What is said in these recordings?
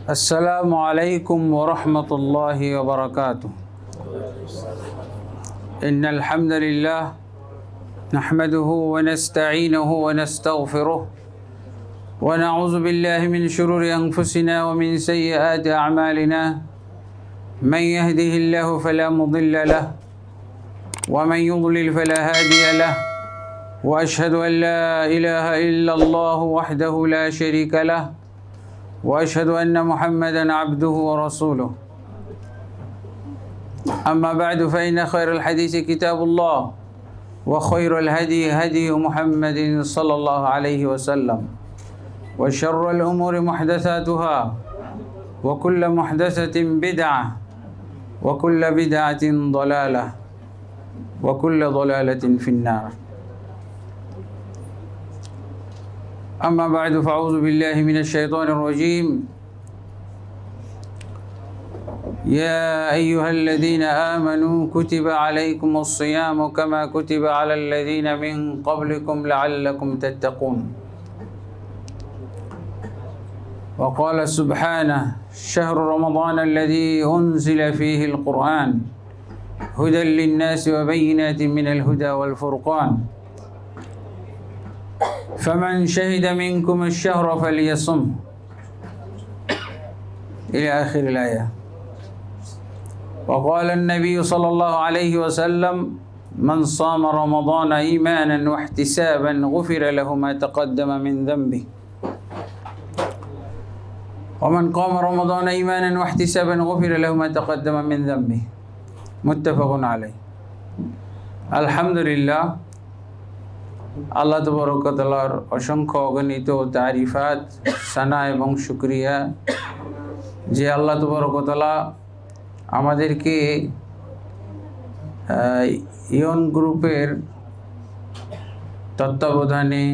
السلام عليكم ورحمة الله وبركاته. إن الحمد لله نحمده ونستعينه ونستغفره ونعوذ بالله من شرور أنفسنا ومن سيئات أعمالنا. من يهده الله فلا مضل له ومن يضلل فلا هادي له، وأشهد أن لا إله إلا الله وحده لا شريك له، وأشهد أن محمدًا عبده ورسوله. أما بعد فإن خير الحديث كتاب الله، وخير الهدي هدي محمد صلى الله عليه وسلم، وشر الأمور محدثاتها، وكل محدثة بدعة، وكل بدعة ضلالة، وكل ضلالة في النار. أما بعد فأعوذ بالله من الشيطان الرجيم. يا أيها الذين آمنوا كتب عليكم الصيام كما كتب على الذين من قبلكم لعلكم تتقون. وقال سبحانه: شهر رمضان الذي أنزل فيه القرآن هدى للناس وبينات من الهدى والفرقان، فمن شهد منكم الشهر فليصم، إلى آخر الآية. وقال النبي صلى الله عليه وسلم: من صام رمضان إيمانا واحتسابا غفر له ما تقدم من ذنبه، ومن قام رمضان إيمانا واحتسابا غفر له ما تقدم من ذنبه. متفق عليه. الحمد لله। আল্লাহ তাবারক ওয়া তাআলার অসংখ্য অগণিত তারিফাত, সানা এবং শুকরিয়া যে আল্লাহ তাবারক ওয়া তাআলা আমাদেরকে ইয়ন গ্রুপের তত্ত্বাবধানে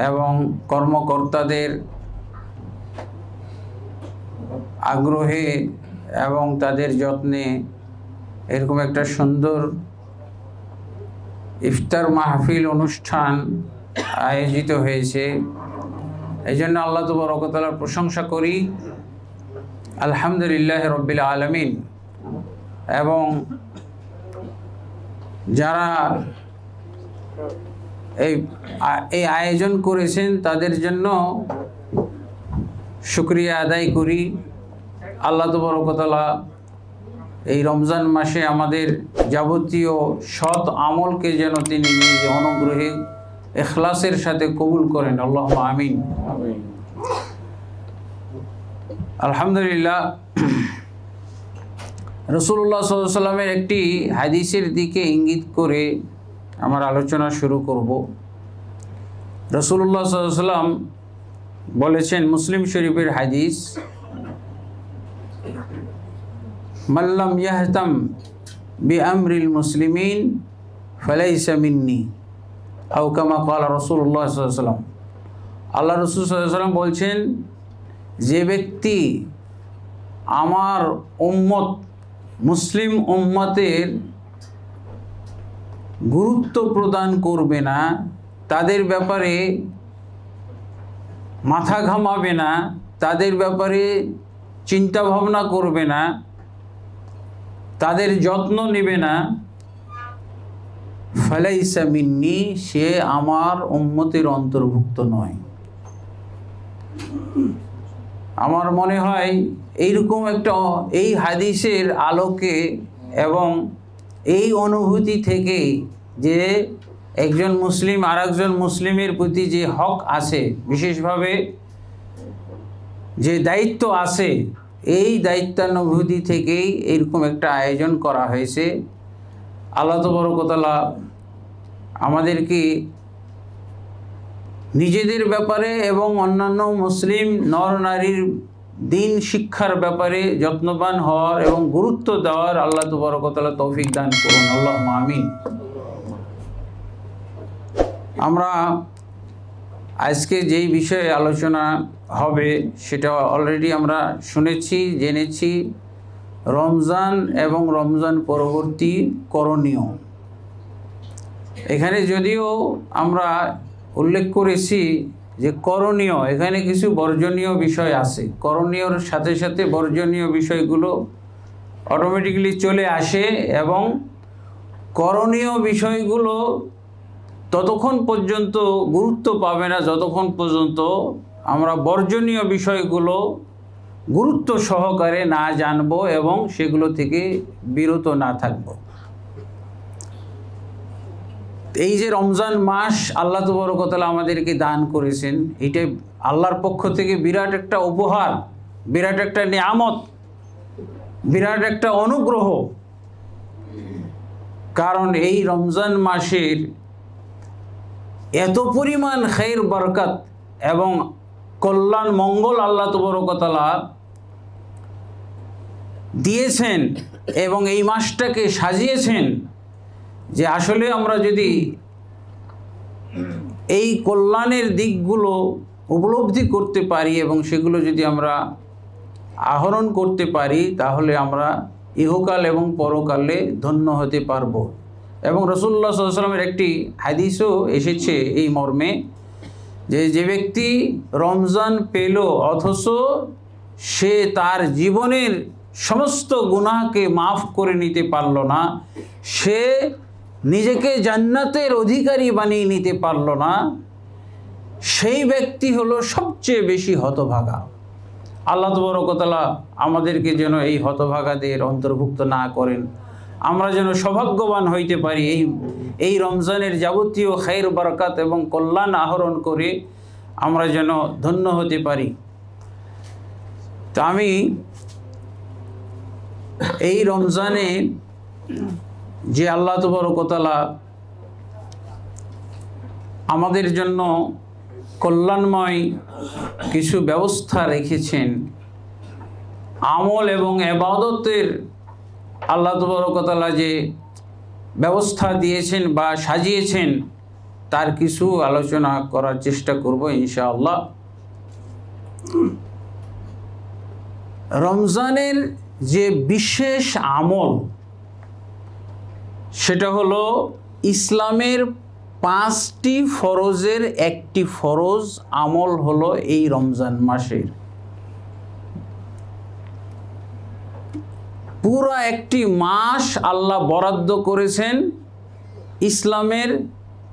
এবং কর্মকর্তাদের আগ্রহে এবং তাদের যত্নে এরকম একটা সুন্দর ইফতার মাহফিল অনুষ্ঠান আয়োজিত হয়েছে। এই জন্য আল্লাহ তাবারক ওয়া তাআলার প্রশংসা করি, আলহামদুলিল্লাহ রাব্বিল আলামিন। এবং যারা এই আয়োজন করেছেন তাদের জন্য শুকরিয়া আদায় করি। আল্লাহ তাবারক ওয়া তাআলা এই রমজান মাসে আমাদের যাবতীয় সৎ আমলকে যেন তিনি নিজ অনুগ্রহে ইখলাসের সাথে কবুল করেন। আল্লাহুম্মা আমিন। আলহামদুলিল্লাহ। রাসূলুল্লাহ সাল্লাল্লাহু আলাইহি ওয়াসাল্লামের একটি হাদিসের দিকে ইঙ্গিত করে আমার আলোচনা শুরু করব। রাসূলুল্লাহ সাল্লাল্লাহু আলাইহি ওয়াসাল্লাম বলেছেন, মুসলিম শরীফের হাদিস, মাল্লাম ইয়াহতাম বিআমরিল মুসলিমিন ফালাইসা মিন্নি, আও কামা ক্বালা রাসূলুল্লাহ সাল্লাল্লাহু আলাইহি ওয়াসাল্লাম। আল্লাহ রাসূল সাল্লাল্লাহু আলাইহি ওয়াসাল্লাম বলছেন, যে ব্যক্তি আমার উম্মত মুসলিম উম্মতের গুরুত্ব প্রদান করবে না, তাদের ব্যাপারে মাথা ঘামাবে না, তাদের ব্যাপারে চিন্তা ভাবনা করবে না, তাদের যত্ন নেবে না, ফালাইসা মিন্নি, সে আমার উম্মতের অন্তর্ভুক্ত নয়। আমার মনে হয় এইরকম একটা এই হাদিসের আলোকে এবং এই অনুভূতি থেকে যে একজন মুসলিম আর একজন মুসলিমের প্রতি যে হক আছে, বিশেষভাবে যে দায়িত্ব আছে, এই দায়িত্বানুভূতি থেকেই এরকম একটা আয়োজন করা হয়েছে। আল্লাহ তাবারক ওয়া তাআলা আমাদেরকে নিজেদের ব্যাপারে এবং অন্যান্য মুসলিম নর নারীর দিন শিক্ষার ব্যাপারে যত্নবান হওয়ার এবং গুরুত্ব দেওয়ার আল্লাহ তাবারক ওয়া তাআলা তৌফিক দান করুন। আল্লাহুম্মা আমিন। আমরা আজকে যেই বিষয়ে আলোচনা হবে সেটা অলরেডি আমরা শুনেছি, জেনেছি, রমজান এবং রমজান পরবর্তী করণীয়। এখানে যদিও আমরা উল্লেখ করেছি যে করণীয়, এখানে কিছু বর্জনীয় বিষয় আছে। করণীয়র সাথে সাথে বর্জনীয় বিষয়গুলো অটোমেটিক্যালি চলে আসে, এবং করণীয় বিষয়গুলো ততক্ষণ পর্যন্ত গুরুত্ব পাবে না যতক্ষণ পর্যন্ত আমরা বর্জনীয় বিষয়গুলো গুরুত্ব সহকারে না জানব এবং সেগুলো থেকে বিরত না থাকব। এই যে রমজান মাস আল্লাহ তাবারক ওয়া তাআলা আমাদেরকে দান করেছেন, এটা আল্লাহর পক্ষ থেকে বিরাট একটা উপহার, বিরাট একটা নিয়ামত, বিরাট একটা অনুগ্রহ। কারণ এই রমজান মাসের এত পরিমাণ খাইর বরকত এবং কল্যাণ মঙ্গল আল্লাহ তাবারক ওয়া তাআলা দিয়েছেন এবং এই মাসটাকে সাজিয়েছেন, যে আসলে আমরা যদি এই কল্যাণের দিকগুলো উপলব্ধি করতে পারি এবং সেগুলো যদি আমরা আহরণ করতে পারি, তাহলে আমরা ইহকাল এবং পরকালে ধন্য হতে পারব। এবং রাসূলুল্লাহ সাল্লাল্লাহু আলাইহি ওয়াসাল্লামের একটি হাদিসও এসেছে এই মর্মে, যে ব্যক্তি রমজান পেল অথচ সে তার জীবনের সমস্ত গুনাহকে মাফ করে নিতে পারল না, সে নিজেকে জান্নাতের অধিকারী বানিয়ে নিতে পারল না, সেই ব্যক্তি হলো সবচেয়ে বেশি হতভাগা। আল্লাহ তাবারক ওয়া তাআলা আমাদেরকে যেন এই হতভাগাদের অন্তর্ভুক্ত না করেন, আমরা যেন সৌভাগ্যবান হইতে পারি এই রমজানের যাবতীয় খাইর বরকত এবং কল্যাণ আহরণ করে আমরা যেন ধন্য হতে পারি। তো আমি এই রমজানে যে আল্লাহ তাবারক ওয়া তাআলা আমাদের জন্য কল্যাণময় কিছু ব্যবস্থা রেখেছেন, আমল এবং ইবাদতের আল্লাহ তাবারক ওয়া তাআলা যে ব্যবস্থা দিয়েছেন বা সাজিয়েছেন, তার কিছু আলোচনা করার চেষ্টা করব ইনশাআল্লাহ। রমজানের যে বিশেষ আমল, সেটা হলো ইসলামের 5টি ফরজের একটি ফরজ আমল হলো এই রমজান মাসের। পুরো একটি মাস আল্লাহ বরাদ্দ করেছেন ইসলামের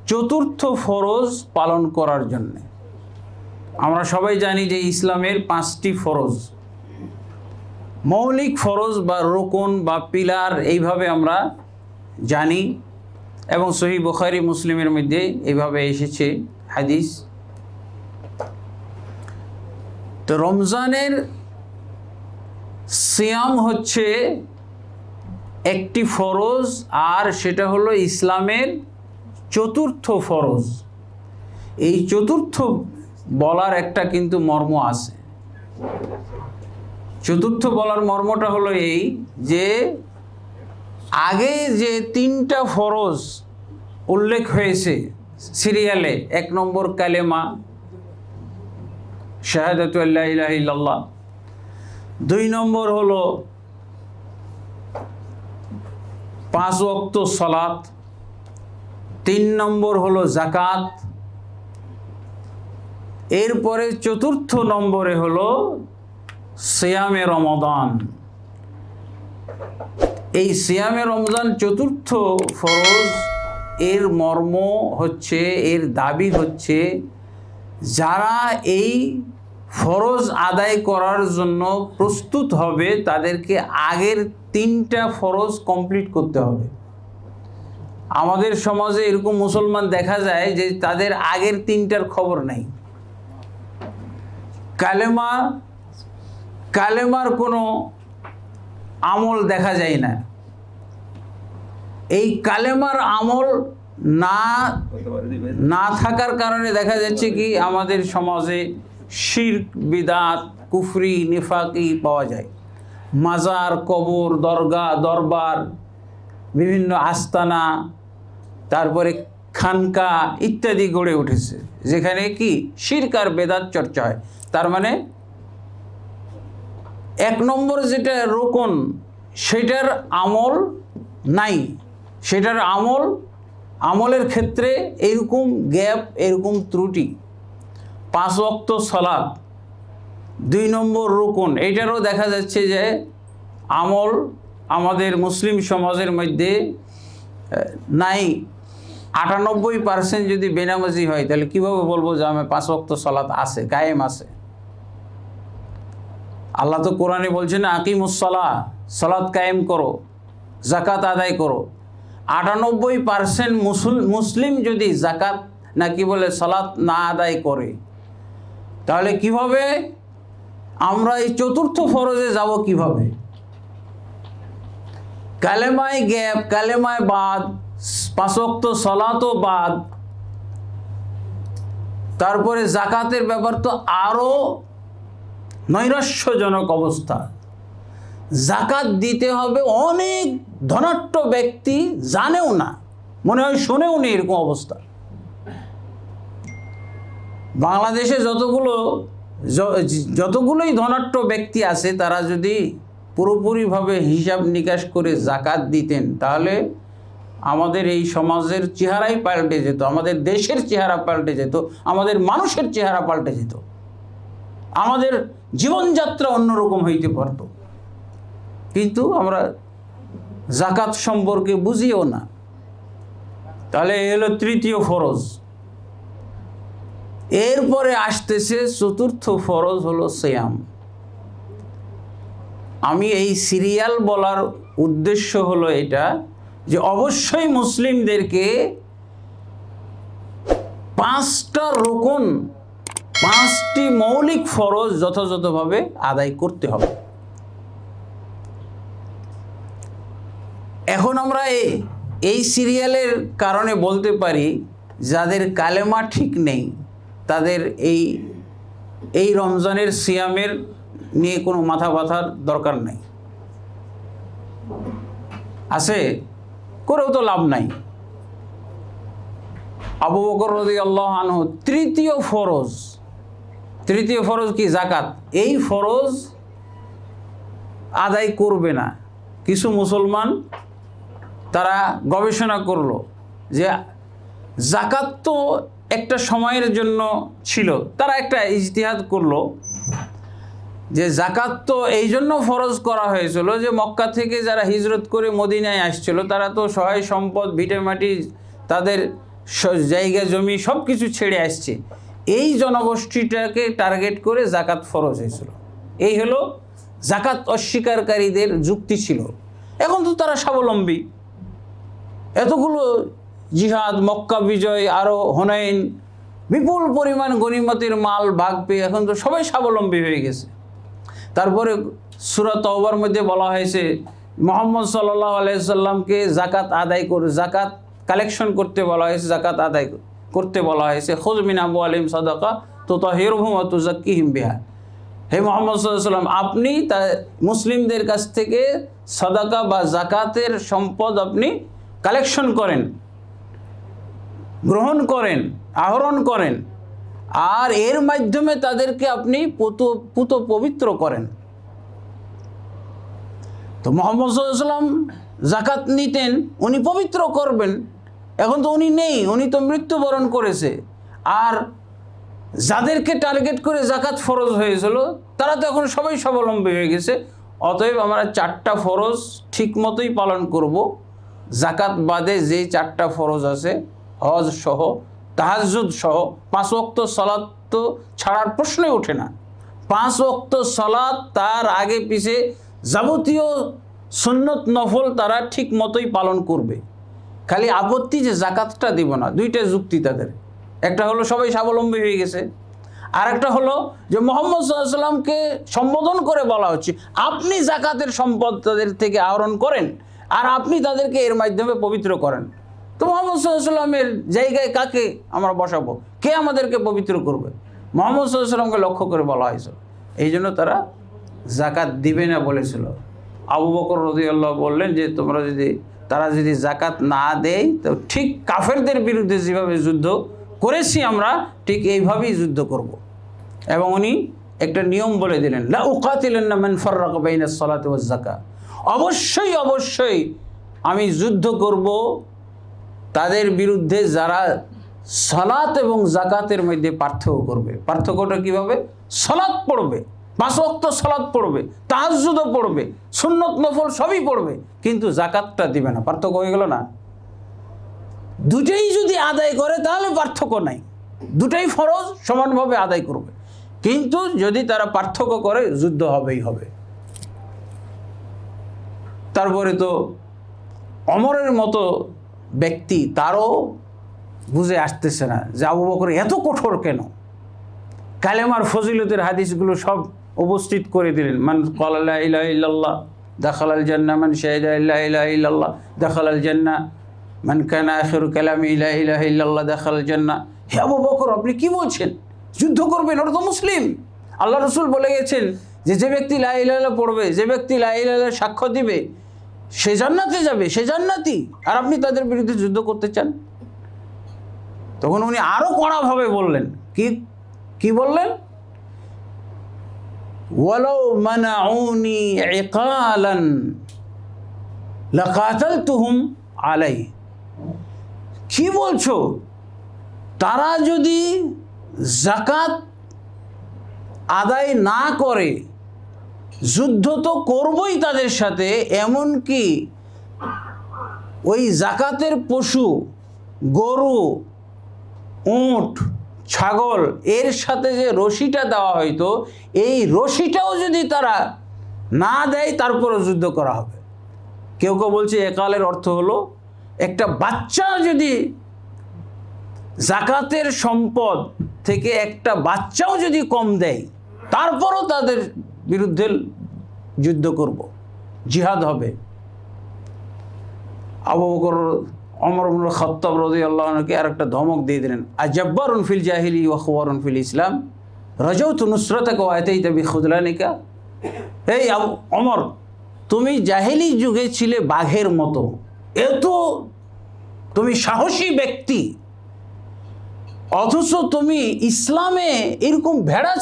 4র্থ ফরজ পালন করার জন্য। আমরা সবাই জানি যে ইসলামের 5টি ফরজ, মৌলিক ফরজ বা রুকন বা পিলার, এইভাবে আমরা জানি, এবং সহিহ বুখারী মুসলিমের মধ্যে এইভাবে এসেছে হাদিস। তো রমজানের সিয়াম হচ্ছে একটি ফরজ, আর সেটা হলো ইসলামের 4র্থ ফরজ। এই 4র্থ বলার একটা কিন্তু মর্ম আছে। 4র্থ বলার মর্মটা হলো এই, যে আগে যে 3টা ফরজ উল্লেখ হয়েছে সিরিয়ালে, 1 নম্বর কালেমা শাহাদাতু আল্লা ইলাহা ইল্লাল্লাহ, 2 নম্বর হলো 5 ওয়াক্ত সালাত, 3 নম্বর হলো যাকাত, এরপরে 4র্থ নম্বরে হলো সিয়ামে রমাদান। এই সিয়ামে রমজান 4র্থ ফরজ, এর মর্ম হচ্ছে, এর দাবি হচ্ছে, যারা এই ফরজ আদায় করার জন্য প্রস্তুত হবে তাদেরকে আগের 3টা ফরজ কমপ্লিট করতে হবে। আমাদের সমাজে এরকম মুসলমান দেখা যায় যে তাদের আগের 3টার খবর নাই। কালেমার কোনো আমল দেখা যায় না। এই কালেমার আমল না থাকার কারণে দেখা যাচ্ছে কি আমাদের সমাজে শিরক, বিদাত, কুফরি, নিফাকি পাওয়া যায়। মাজার, কবর, দরগা, দরবার, বিভিন্ন আস্তানা, তারপরে খানকা ইত্যাদি গড়ে উঠেছে, যেখানে কি শিরক আর বেদাত চর্চা হয়। তার মানে 1 নম্বর যেটা রোকন, সেটার আমল নাই, সেটার আমলের ক্ষেত্রে এরকম গ্যাপ, এরকম ত্রুটি। 5 ওয়াক্ত সালাত 2 নম্বর রুকুন, এটারও দেখা যাচ্ছে যে আমল আমাদের মুসলিম সমাজের মধ্যে নাই। 98% যদি বেনামাজি হয় তাহলে কিভাবে বলবো যে আমি 5 ওয়াক্ত সালাত আছে, কায়েম আছে? আল্লাহ তো কোরআনে বলছেন আকিমুস সালাহ, সালাত কায়েম করো, যাকাত আদায় করো। 98% মুসলিম যদি যাকাত না কি বলে সালাত না আদায় করে, তাহলে কিভাবে আমরা এই চতুর্থ ফরজে যাব? কিভাবে? কালেমায় গ্যাপ, কালেমায় বাদ, 5 ওয়াক্ত সালাতও বাদ, তারপরে যাকাতের ব্যাপার তো আরও নৈরাশ্যজনক অবস্থা। যাকাত দিতে হবে, অনেক ধনাঢ্য ব্যক্তি জানেও না, মনে হয় শোনেও নেই, এরকম অবস্থা। বাংলাদেশে যতগুলোই ধনাঢ্য ব্যক্তি আছে, তারা যদি পুরোপুরিভাবে হিসাব নিকাশ করে যাকাত দিতেন, তাহলে আমাদের এই সমাজের চেহারাই পাল্টে যেত, আমাদের দেশের চেহারা পাল্টে যেত, আমাদের মানুষের চেহারা পাল্টে যেত, আমাদের জীবনযাত্রা অন্যরকম হইতে পারত। কিন্তু আমরা যাকাত সম্পর্কে বুঝিও না। তাহলে এই হলো তৃতীয় ফরজ। এরপরে আসতেছে চতুর্থ ফরজ, হলো সিয়াম। আমি এই সিরিয়াল বলার উদ্দেশ্য হলো এটা যে অবশ্যই মুসলিমদেরকে 5টা রুকুন, 5টি মৌলিক ফরজ যথাযথভাবে আদায় করতে হবে। এখন আমরা এই সিরিয়ালের কারণে বলতে পারি, যাদের কালেমা ঠিক নেই তাদের এই রমজানের সিয়ামের নিয়ে কোনো মাথা ব্যথার দরকার নেই। আছে, করেও তো লাভ নাই। আবু বকর রাদিয়াল্লাহু আনহু তৃতীয় ফরজ কি? যাকাত। এই ফরজ আদায় করবে না। কিছু মুসলমান তারা গবেষণা করলো যে যাকাত তো একটা সময়ের জন্য ছিল, তারা একটা ইজতিহাদ করলো যে যাকাত তো এই জন্য ফরজ করা হয়েছিল যে মক্কা থেকে যারা হিজরত করে মদিনায় আসছিল, তারা তো সহায় সম্পদ, ভিটেমাটি, তাদের জায়গা জমি সব কিছু ছেড়ে আসছে। এই জনগোষ্ঠীটাকে টার্গেট করে যাকাত ফরজ হয়েছিল। এই হলো যাকাত অস্বীকারীদের যুক্তি ছিল। এখন তো তারা স্বাবলম্বী, এতগুলো জিহাদ, মক্কা বিজয়, আরও হুনাইন, বিপুল পরিমাণ গনিমতের মাল ভাগ পেয়ে এখন তো সবাই স্বাবলম্বী হয়ে গেছে। তারপরে সূরা তাওবার মধ্যে বলা হয়েছে মুহাম্মদ সাল্লাল্লাহু আলাইহি সাল্লামকে যাকাত কালেকশন করতে বলা হয়েছে, যাকাত আদায় করতে বলা হয়েছে। খুয মিন আমওয়ালিহিম সাদাকা তুতাহিরুহুম ওয়া তুযাক্কিহিম বিহা। হে মুহাম্মদ সাল্লাল্লাহু আলাইহি সাল্লাম, আপনি মুসলিমদের কাছ থেকে সাদাকা বা যাকাতের সম্পদ আপনি কালেকশন করেন, গ্রহণ করেন, আহরণ করেন, আর এর মাধ্যমে তাদেরকে আপনি পুত পবিত্র করেন। তো মুহাম্মদ সাল্লাল্লাহু আলাইহি সাল্লাম যাকাত নিতেন, উনি পবিত্র করবেন। এখন তো উনি নেই, উনি তো মৃত্যুবরণ করেছে। আর যাদেরকে টার্গেট করে যাকাত ফরজ হয়েছিল তারা তো এখন সবাই স্বাবলম্বী হয়ে গেছে। অতএব আমরা 4টা ফরজ ঠিক মতোই পালন করব। যাকাত বাদে যে 4টা ফরজ আছে, হজ সহ, তাহাজ্জুদ সহ, 5 ওয়াক্ত সালাত তো ছাড়ার প্রশ্নই ওঠে না। 5 ওয়াক্ত সালাত, তার আগে পিছে যাবতীয় সুন্নত নফল তারা ঠিক মতোই পালন করবে। খালি আপত্তি যে যাকাতটা দিব না, 2টা যুক্তি তাদের। একটা হলো সবাই স্বাবলম্বী হয়ে গেছে, আর একটা হলো যে মুহাম্মদ সাল্লাল্লাহু আলাইহি সাল্লামকে সম্বোধন করে বলা হচ্ছে আপনি যাকাতের সম্পদ তাদের থেকে আহরণ করেন আর আপনি তাদেরকে এর মাধ্যমে পবিত্র করেন। তো মুহাম্মদ সাল্লাল্লাহু আলাইহি সাল্লামের জায়গায় কাকে আমরা বসাবো? কে আমাদেরকে পবিত্র করবে? মুহাম্মদ সাল্লাল্লাহু আলাইহি সাল্লামকে লক্ষ্য করে বলা হয়েছিল। এই জন্য তারা যাকাত দিবে না বলেছিল। আবু বকর রাদিয়াল্লাহু বললেন যে তারা যদি যাকাত না দেয় তো ঠিক কাফেরদের বিরুদ্ধে যেভাবে যুদ্ধ করেছি আমরা, ঠিক এইভাবেই যুদ্ধ করব। এবং উনি একটা নিয়ম বলে দিলেন, লা উকাতিলান্না মান ফাররাকা বাইনাস সালাতি ওয়াজ যাকাত। অবশ্যই আমি যুদ্ধ করব তাদের বিরুদ্ধে যারা সালাত এবং জাকাতের মধ্যে পার্থক্য করবে। পার্থক্যটা কিভাবে? সালাত পড়বে, 5 ওয়াক্ত সালাত পড়বে, তাহাজ্জুদও পড়বে, সুন্নত নফল সবই পড়বে, কিন্তু জাকাতটা দিবে না। পার্থক্য হয়ে গেল না? দুটাই যদি আদায় করে তাহলে পার্থক্য নাই, দুটাই ফরজ সমানভাবে আদায় করবে। কিন্তু যদি তারা পার্থক্য করে যুদ্ধ হবেই হবে। তারপরে তো ওমরের মতো ব্যক্তি, তারও বুঝে আসতেছে না যে আবু বকর এত কঠোর কেন। কালেমার ফজিলতের হাদিসগুলো সব উপস্থিত করে দিলেন। মান ক্বালা লা ইলাহা ইল্লাল্লাহ দাখালাল জান্নাহ, মান শাহিদা লা ইলাহা ইল্লাল্লাহ দাখালাল জান্নাহ, মান কানা আখিরু কালামি লা ইলাহা ইল্লাল্লাহ দাখালাল জান্নাহ। হে আবু বকর, আপনি কি বলছেন? যুদ্ধ করবেন? ওরা তো মুসলিম। আল্লাহ রসুল বলে গেছেন যে যে ব্যক্তি লা ইলাহা ইল্লাল্লাহ পড়বে, যে ব্যক্তি লা ইলাহা ইল্লাল্লাহ সাক্ষ্য দিবে, সে জান্নাতে যাবে, সে জান্নাতি। আর আপনি তাদের বিরুদ্ধে যুদ্ধ করতে চান? তখন উনি আরো কড়াভাবে বললেন, কি বললেন? ওয়ালাউ মানাউনি ইকালান লাকাতালতুহুম আলাই। কি বলছো? তারা যদি যাকাত আদায় না করে যুদ্ধ তো করবই তাদের সাথে, এমনকি ওই যাকাতের পশু গরু, উট, ছাগল এর সাথে যে রশিটা দেওয়া হয়তো, এই রশিটাও যদি তারা না দেয় তারপরও যুদ্ধ করা হবে। কেউ কেউ বলছে একালের অর্থ হলো একটা বাচ্চা যদি যাকাতের সম্পদ থেকে একটা বাচ্চাও যদি কম দেয় তারপরও তাদের বিরুদ্ধে যুদ্ধ করব, জিহাদ হবে। আবু বকর ওমর ইবনে খাত্তাব রাদিয়াল্লাহু আনহুকে আরেকটা ধমক দিয়ে দিলেন, আজাব্বারুন ফিল জাহিলি ওয়া খুওয়ারুন ফিল ইসলাম রাজাউতু নুসরাতাকা ওয়া আতাইতা বিখুদলানিকা। এই ওমর, তুমি জাহেলি যুগে ছিলে বাঘের মতো, এত তুমি সাহসী ব্যক্তি, অথচ তুমি ইসলামে এরকম ভেড়া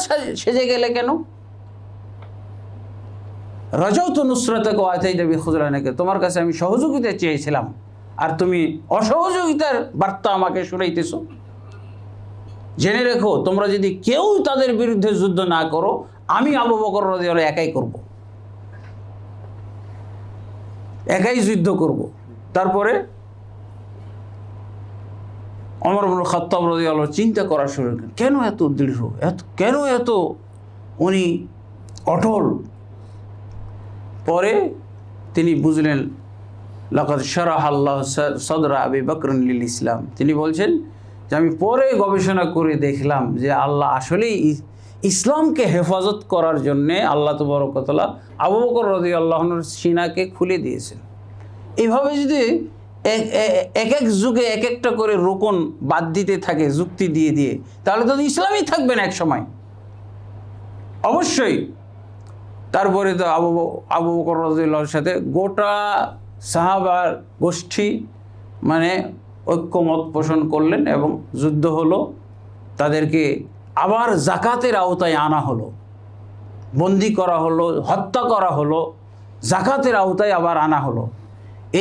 সেজে গেলে কেন? রাজাউতু নুসরাতাকা ওয়া আতাইতা বিখুদলানিকা, তোমার কাছে আমি সহযোগিতা চেয়েছিলাম আর তুমি অসহযোগিতার বার্তা আমাকে শুনাইতেছো। জেনে রেখো, তোমরা যদি কেউ তাদের বিরুদ্ধে যুদ্ধ না করো, আমি আবু বকর রাদিয়াল্লাহু একাই করব, একাই যুদ্ধ করব। তারপরে ওমর ইবনে খাত্তাব রাদিয়াল্লাহু চিন্তা করা শুরু করলেন, কেন এত দৃঢ়, কেন এত উনি অটল? পরে তিনি বুঝলেন, লাকাদ শারাহা আল্লাহু সাদরা আবি বকর লিল ইসলাম। তিনি বলছেন যে আমি পরে গবেষণা করে দেখলাম যে আল্লাহ আসলেই ইসলামকে হেফাজত করার জন্যে আল্লাহ তাবারক ওয়া তাআলা আবু বকর রাদিয়াল্লাহু আনহুর সিনাকে খুলে দিয়েছেন। এইভাবে যদি এক এক যুগে এক একটা করে রোকন বাদ দিতে থাকে যুক্তি দিয়ে দিয়ে, তাহলে তো ইসলামই থাকবে না এক সময়, অবশ্যই। তারপরে তো আবু বকর রাদিয়াল্লাহুর সাথে গোটা সাহাবার গোষ্ঠী মানে ঐক্যমত পোষণ করলেন এবং যুদ্ধ হলো। তাদেরকে আবার যাকাতের আওতায় আনা হলো, বন্দি করা হলো, হত্যা করা হলো, যাকাতের আওতায় আবার আনা হলো।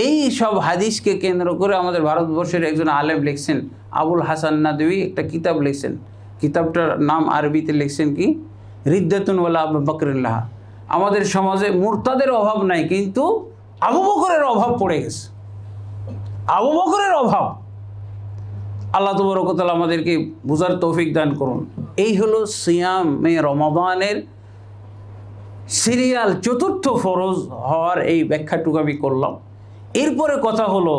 এই সব হাদিসকে কেন্দ্র করে আমাদের ভারতবর্ষের একজন আলেম লিখছেন, আবুল হাসান নাদভী, একটা কিতাব লিখছেন। কিতাবটার নাম আরবিতে লিখছেন কি, রিদ্দাতুন ওয়ালা আবু বকরিল্লাহ। আমাদের সমাজে মুরতাদের অভাব নাই, কিন্তু আবু বকরের অভাব পড়ে গেছে, আবু বকরের অভাব। আল্লাহ তাবারক ওয়া তাআলা আমাদেরকে বুঝার তৌফিক দান করুন। এই হলো সিয়ামে রমাদানের সিরিয়াল চতুর্থ ফরজ হওয়ার এই ব্যাখ্যাটুকু আমি করলাম। এরপরে কথা হলো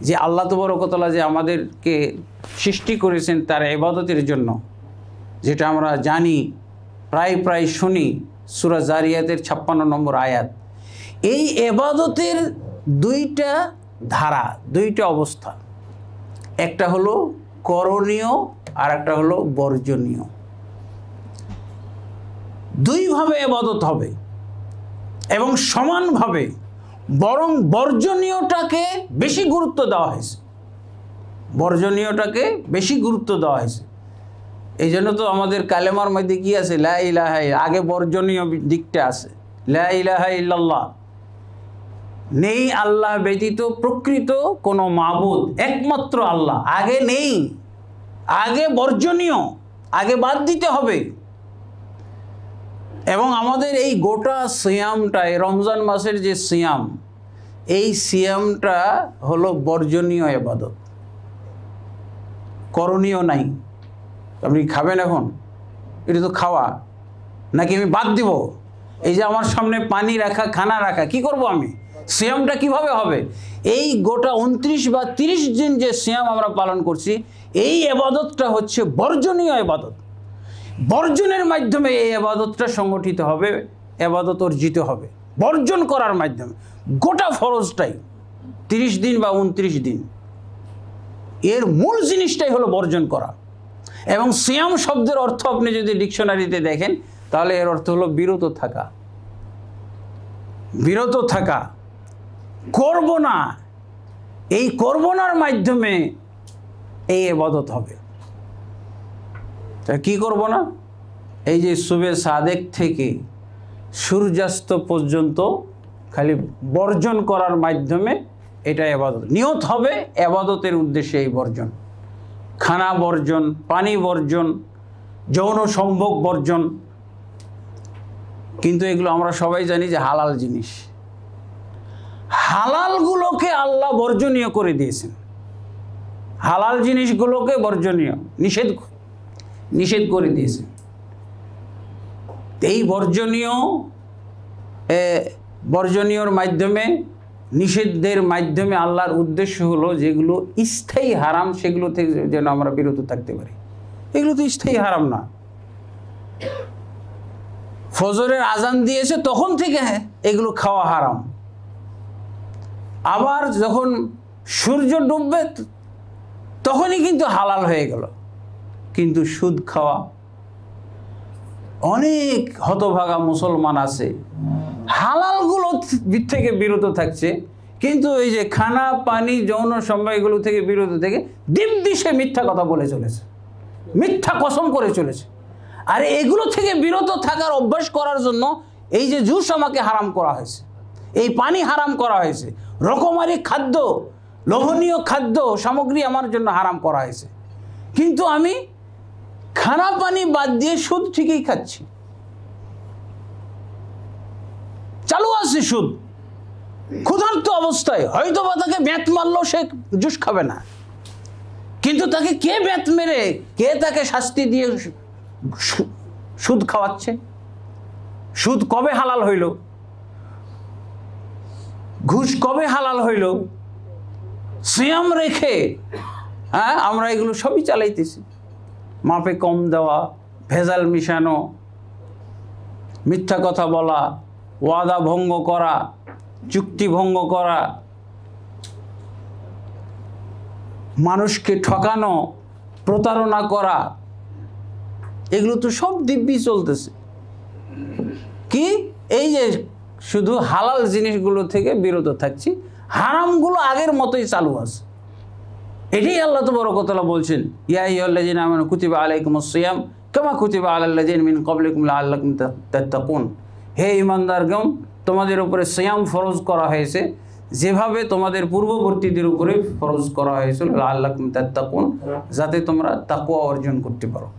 যে আল্লাহ তাবারক ওয়া তাআলা যে আমাদেরকে সৃষ্টি করেছেন তার ইবাদতের জন্য, যেটা আমরা জানি, প্রায় শুনি, সূরা জারিয়াতের 56 নম্বর আয়াত। এই ইবাদতের দুইটা ধারা, দুইটা অবস্থা, একটা হলো করণীয় আর একটা হলো বর্জনীয়। দুইভাবে ইবাদত হবে এবং সমানভাবে, বরং বর্জনীয়টাকে বেশি গুরুত্ব দেওয়া হয়েছে, বর্জনীয়টাকে বেশি গুরুত্ব দেওয়া হয়েছে। এই জন্য তো আমাদের কালেমার মধ্যে কি আছে, লা ইলাহা, আগে বর্জনীয় দিকটা আছে, লা ইলাহা ইল্লাল্লাহ, নেই আল্লাহ ব্যতীত প্রকৃত কোনো মাবুদ, একমাত্র আল্লাহ, আগে নেই, আগে বর্জনীয়, আগে বাদ দিতে হবে। এবং আমাদের এই গোটা সিয়ামটাই, রমজান মাসের যে সিয়াম, এই সিয়ামটা হলো বর্জনীয় ইবাদত, করণীয় নাই। আপনি খাবেন এখন, এটা তো খাওয়া, নাকি আমি বাদ দিব? এই যে আমার সামনে পানি রাখা, খানা রাখা, কি করব আমি? সিয়ামটা কিভাবে হবে? এই গোটা 29 বা 30 দিন যে সিয়াম আমরা পালন করছি, এই ইবাদতটা হচ্ছে বর্জনীয় ইবাদত। বর্জনের মাধ্যমে এই ইবাদতটা সংগঠিত হবে, ইবাদত অর্জিত হবে বর্জন করার মাধ্যমে। গোটা ফরজটাই 30 দিন বা 29 দিন, এর মূল জিনিসটাই হলো বর্জন করা। এবং সিয়াম শব্দের অর্থ আপনি যদি ডিকশনারিতে দেখেন, তাহলে এর অর্থ হলো বিরত থাকা। বিরত থাকা, করব না, এই করব নার মাধ্যমে এই ইবাদত হবে। তা কি করব না? এই যে সুবে সাদেক থেকে সূর্যাস্ত পর্যন্ত খালি বর্জন করার মাধ্যমে এটা ইবাদত। নিয়ত হবে ইবাদতের উদ্দেশ্যে এই বর্জন, খানা বর্জন, পানি বর্জন, যৌন সম্ভোগ বর্জন। কিন্তু এগুলো আমরা সবাই জানি যে হালাল জিনিস। হালালগুলোকে আল্লাহ বর্জনীয় করে দিয়েছেন। হালাল জিনিসগুলোকে বর্জনীয়, নিষেধ করে দিয়েছেন। এই বর্জনীয়র মাধ্যমে, নিষেধের মাধ্যমে আল্লাহর উদ্দেশ্য হলো যেগুলো স্থায়ী হারাম, সেগুলো থেকে যেন আমরা বিরত থাকতে পারি। এগুলো তো স্থায়ী হারাম না। ফজরের আজান দিয়েছে তখন থেকে এগুলো খাওয়া হারাম। আবার যখন সূর্য ডুববে তখনই কিন্তু হালাল হয়ে গেল। কিন্তু সুদ খাওয়া, অনেক হতভাগা মুসলমান আছে হালালগুলো থেকে বিরত থাকছে, কিন্তু এই যে খানা, পানি, যৌন সম্ভোগগুলো থেকে বিরত থেকে দিব্যি মিথ্যা কথা বলে চলেছে, মিথ্যা কসম করে চলেছে। আর এগুলো থেকে বিরত থাকার অভ্যাস করার জন্য এই যে জুস আমাকে হারাম করা হয়েছে, এই পানি হারাম করা হয়েছে, রকমারি খাদ্য, লোভনীয় খাদ্য সামগ্রী আমার জন্য হারাম করা হয়েছে। কিন্তু আমি খানা পানি বাদ দিয়ে সুদ ঠিকই খাচ্ছি, চালু আছে সুদ। ক্ষুধার্ত অবস্থায় হয়তো বা তাকে ব্যাত মারলো, সে জুস খাবে না, কিন্তু তাকে কে ব্যাত মেরে, কে তাকে শাস্তি দিয়ে সুদ খাওয়াচ্ছে? সুদ কবে হালাল হইল? ঘুষ কবে হালাল হইল? সিয়াম রেখে আমরা এগুলো সবই চালাইতেছি। মাপে কম দেওয়া, ভেজাল মিশানো, মিথ্যা কথা বলা, ওয়াদা ভঙ্গ করা, চুক্তি ভঙ্গ করা, মানুষকে ঠকানো, প্রতারণা করা, এগুলো তো সব দিব্যি চলতেছে। কি এই যে শুধু হালাল জিনিসগুলো থেকে বিরত থাকছি, হারামগুলো আগের মতোই চালু আছে। এটাই আল্লাহ তাবারক ওয়া তাআলা বলছেন, ইয়া আইয়ুহাল্লাযীনা আমানু কুতিবা আলাইকুমুস সিয়াম কামা কুতিবা আলাল্লাযীনা মিন ক্বাবলিকুম লাআল্লাকুম তাত্তাকুন। হে ঈমানদারগণ, তোমাদের উপরে সিয়াম ফরজ করা হয়েছে যেভাবে তোমাদের পূর্ববর্তীদের উপরে ফরজ করা হয়েছিল, লাআল্লাকুম তাত্তাকুন, যাতে তোমরা তাকওয়া অর্জন করতে পারো।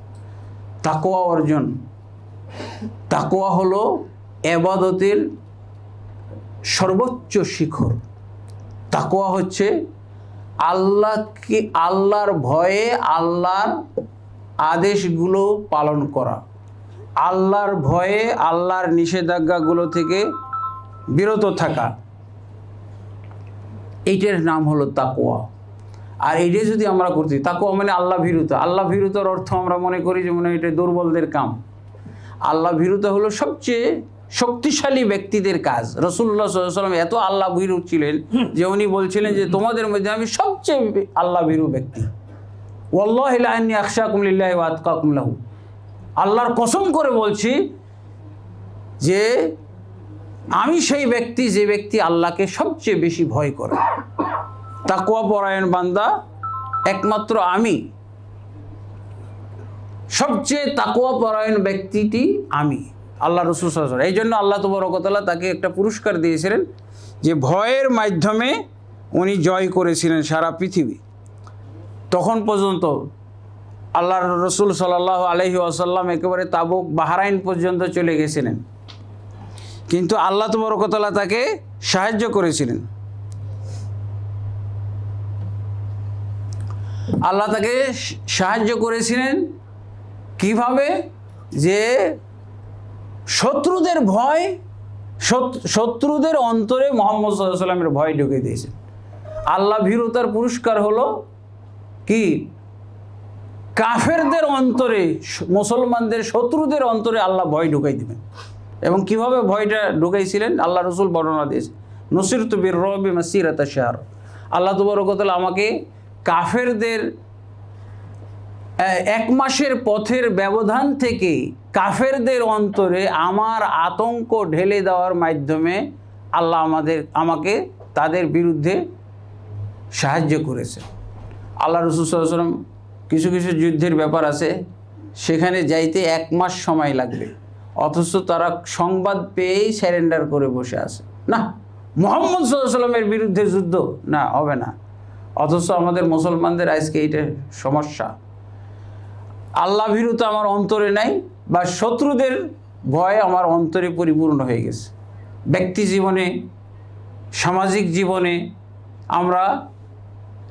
তাকওয়া অর্জন, তাকওয়া হলো ইবাদতের সর্বোচ্চ শিখর। তাকওয়া হচ্ছে আল্লাহর ভয়ে আল্লাহর আদেশগুলো পালন করা, আল্লাহর ভয়ে আল্লাহর নিষেধাজ্ঞাগুলো থেকে বিরত থাকা, এইটার নাম হলো তাকওয়া। আর এইটাই যদি আমরা করতে, তাকওয়া মানে আল্লাহ ভীরুতা। আল্লাহ ভীরুতার অর্থ আমরা মনে করি যে মনে হয় এটা দুর্বলদের কাম। আল্লাহ ভীরুতা হলো সবচেয়ে শক্তিশালী ব্যক্তিদের কাজ। রাসূলুল্লাহ সাল্লাল্লাহু আলাইহি ওয়াসাল্লাম এত আল্লাহ ভীরু ছিলেন যে উনি বলছিলেন যে তোমাদের মধ্যে আমি সবচেয়ে আল্লাহ ভীরু ব্যক্তি। ওয়াল্লাহি লা ইন্নী আখশাকুম লিল্লাহি ওয়া আতকাকুম লাহু। আল্লাহর কসম করে বলছি যে আমি সেই ব্যক্তি যে ব্যক্তি আল্লাহকে সবচেয়ে বেশি ভয় করে। তাকওয়া পরায়ণ বান্দা একমাত্র আমি, সবচেয়ে তাকওয়া পরায়ণ ব্যক্তিটি আমি, আল্লাহ রাসূল সাল্লাল্লাহু আলাইহি ওয়াসাল্লাম। এই জন্য আল্লাহ তাবারক ওয়া তাআলা তাকে একটা পুরস্কার দিয়েছিলেন যে ভয়ের মাধ্যমে উনি জয় করেছিলেন সারা পৃথিবী। তখন পর্যন্ত আল্লাহর রসুল সাল্লাল্লাহু আলাইহি ওয়াসাল্লাম একেবারে তাবুক বাহরাইন পর্যন্ত চলে গেছিলেন, কিন্তু আল্লাহ তাবারক ওয়া তাআলা তাকে সাহায্য করেছিলেন। আল্লাহ তাকে সাহায্য করেছিলেন কিভাবে? যে শত্রুদের ভয়, শত্রুদের অন্তরে মুহাম্মদ সাল্লাল্লাহু আলাইহি ওয়াসাল্লামের ভয় ঢুকে দিয়েছেন। আল্লাহ ভীরুতার পুরস্কার হলো কি? কাফেরদের অন্তরে, মুসলমানদের শত্রুদের অন্তরে আল্লাহ ভয় ঢুকাই দিবেন। এবং কিভাবে ভয়টা ঢুকাইছিলেন আল্লাহ রসুল বর্ণনা দিয়েছে, নুসিরতু বির-রু'বি মাসিরাতা শাহর। আল্লাহ তাবারক ওয়া তাআলা আমাকে কাফেরদের 1 মাসের পথের ব্যবধান থেকে কাফেরদের অন্তরে আমার আতঙ্ক ঢেলে দেওয়ার মাধ্যমে আল্লাহ আমাকে তাদের বিরুদ্ধে সাহায্য করেছে। আল্লাহ রসুল সাল্লাল্লাহু আলাইহি ওয়াসাল্লাম কিছু কিছু যুদ্ধের ব্যাপার আছে, সেখানে যাইতে 1 মাস সময় লাগবে, অথচ তারা সংবাদ পেয়েই স্যারেন্ডার করে বসে আছে। না, মুহাম্মদ সাল্লাল্লাহু আলাইহি ওয়াসাল্লামের বিরুদ্ধে যুদ্ধ না, হবে না। অথচ আমাদের মুসলমানদের আজকে এইটা সমস্যা। আল্লাহ ভীরুতা আমার অন্তরে নাই, বা শত্রুদের ভয় আমার অন্তরে পরিপূর্ণ হয়ে গেছে। ব্যক্তি জীবনে, সামাজিক জীবনে, আমরা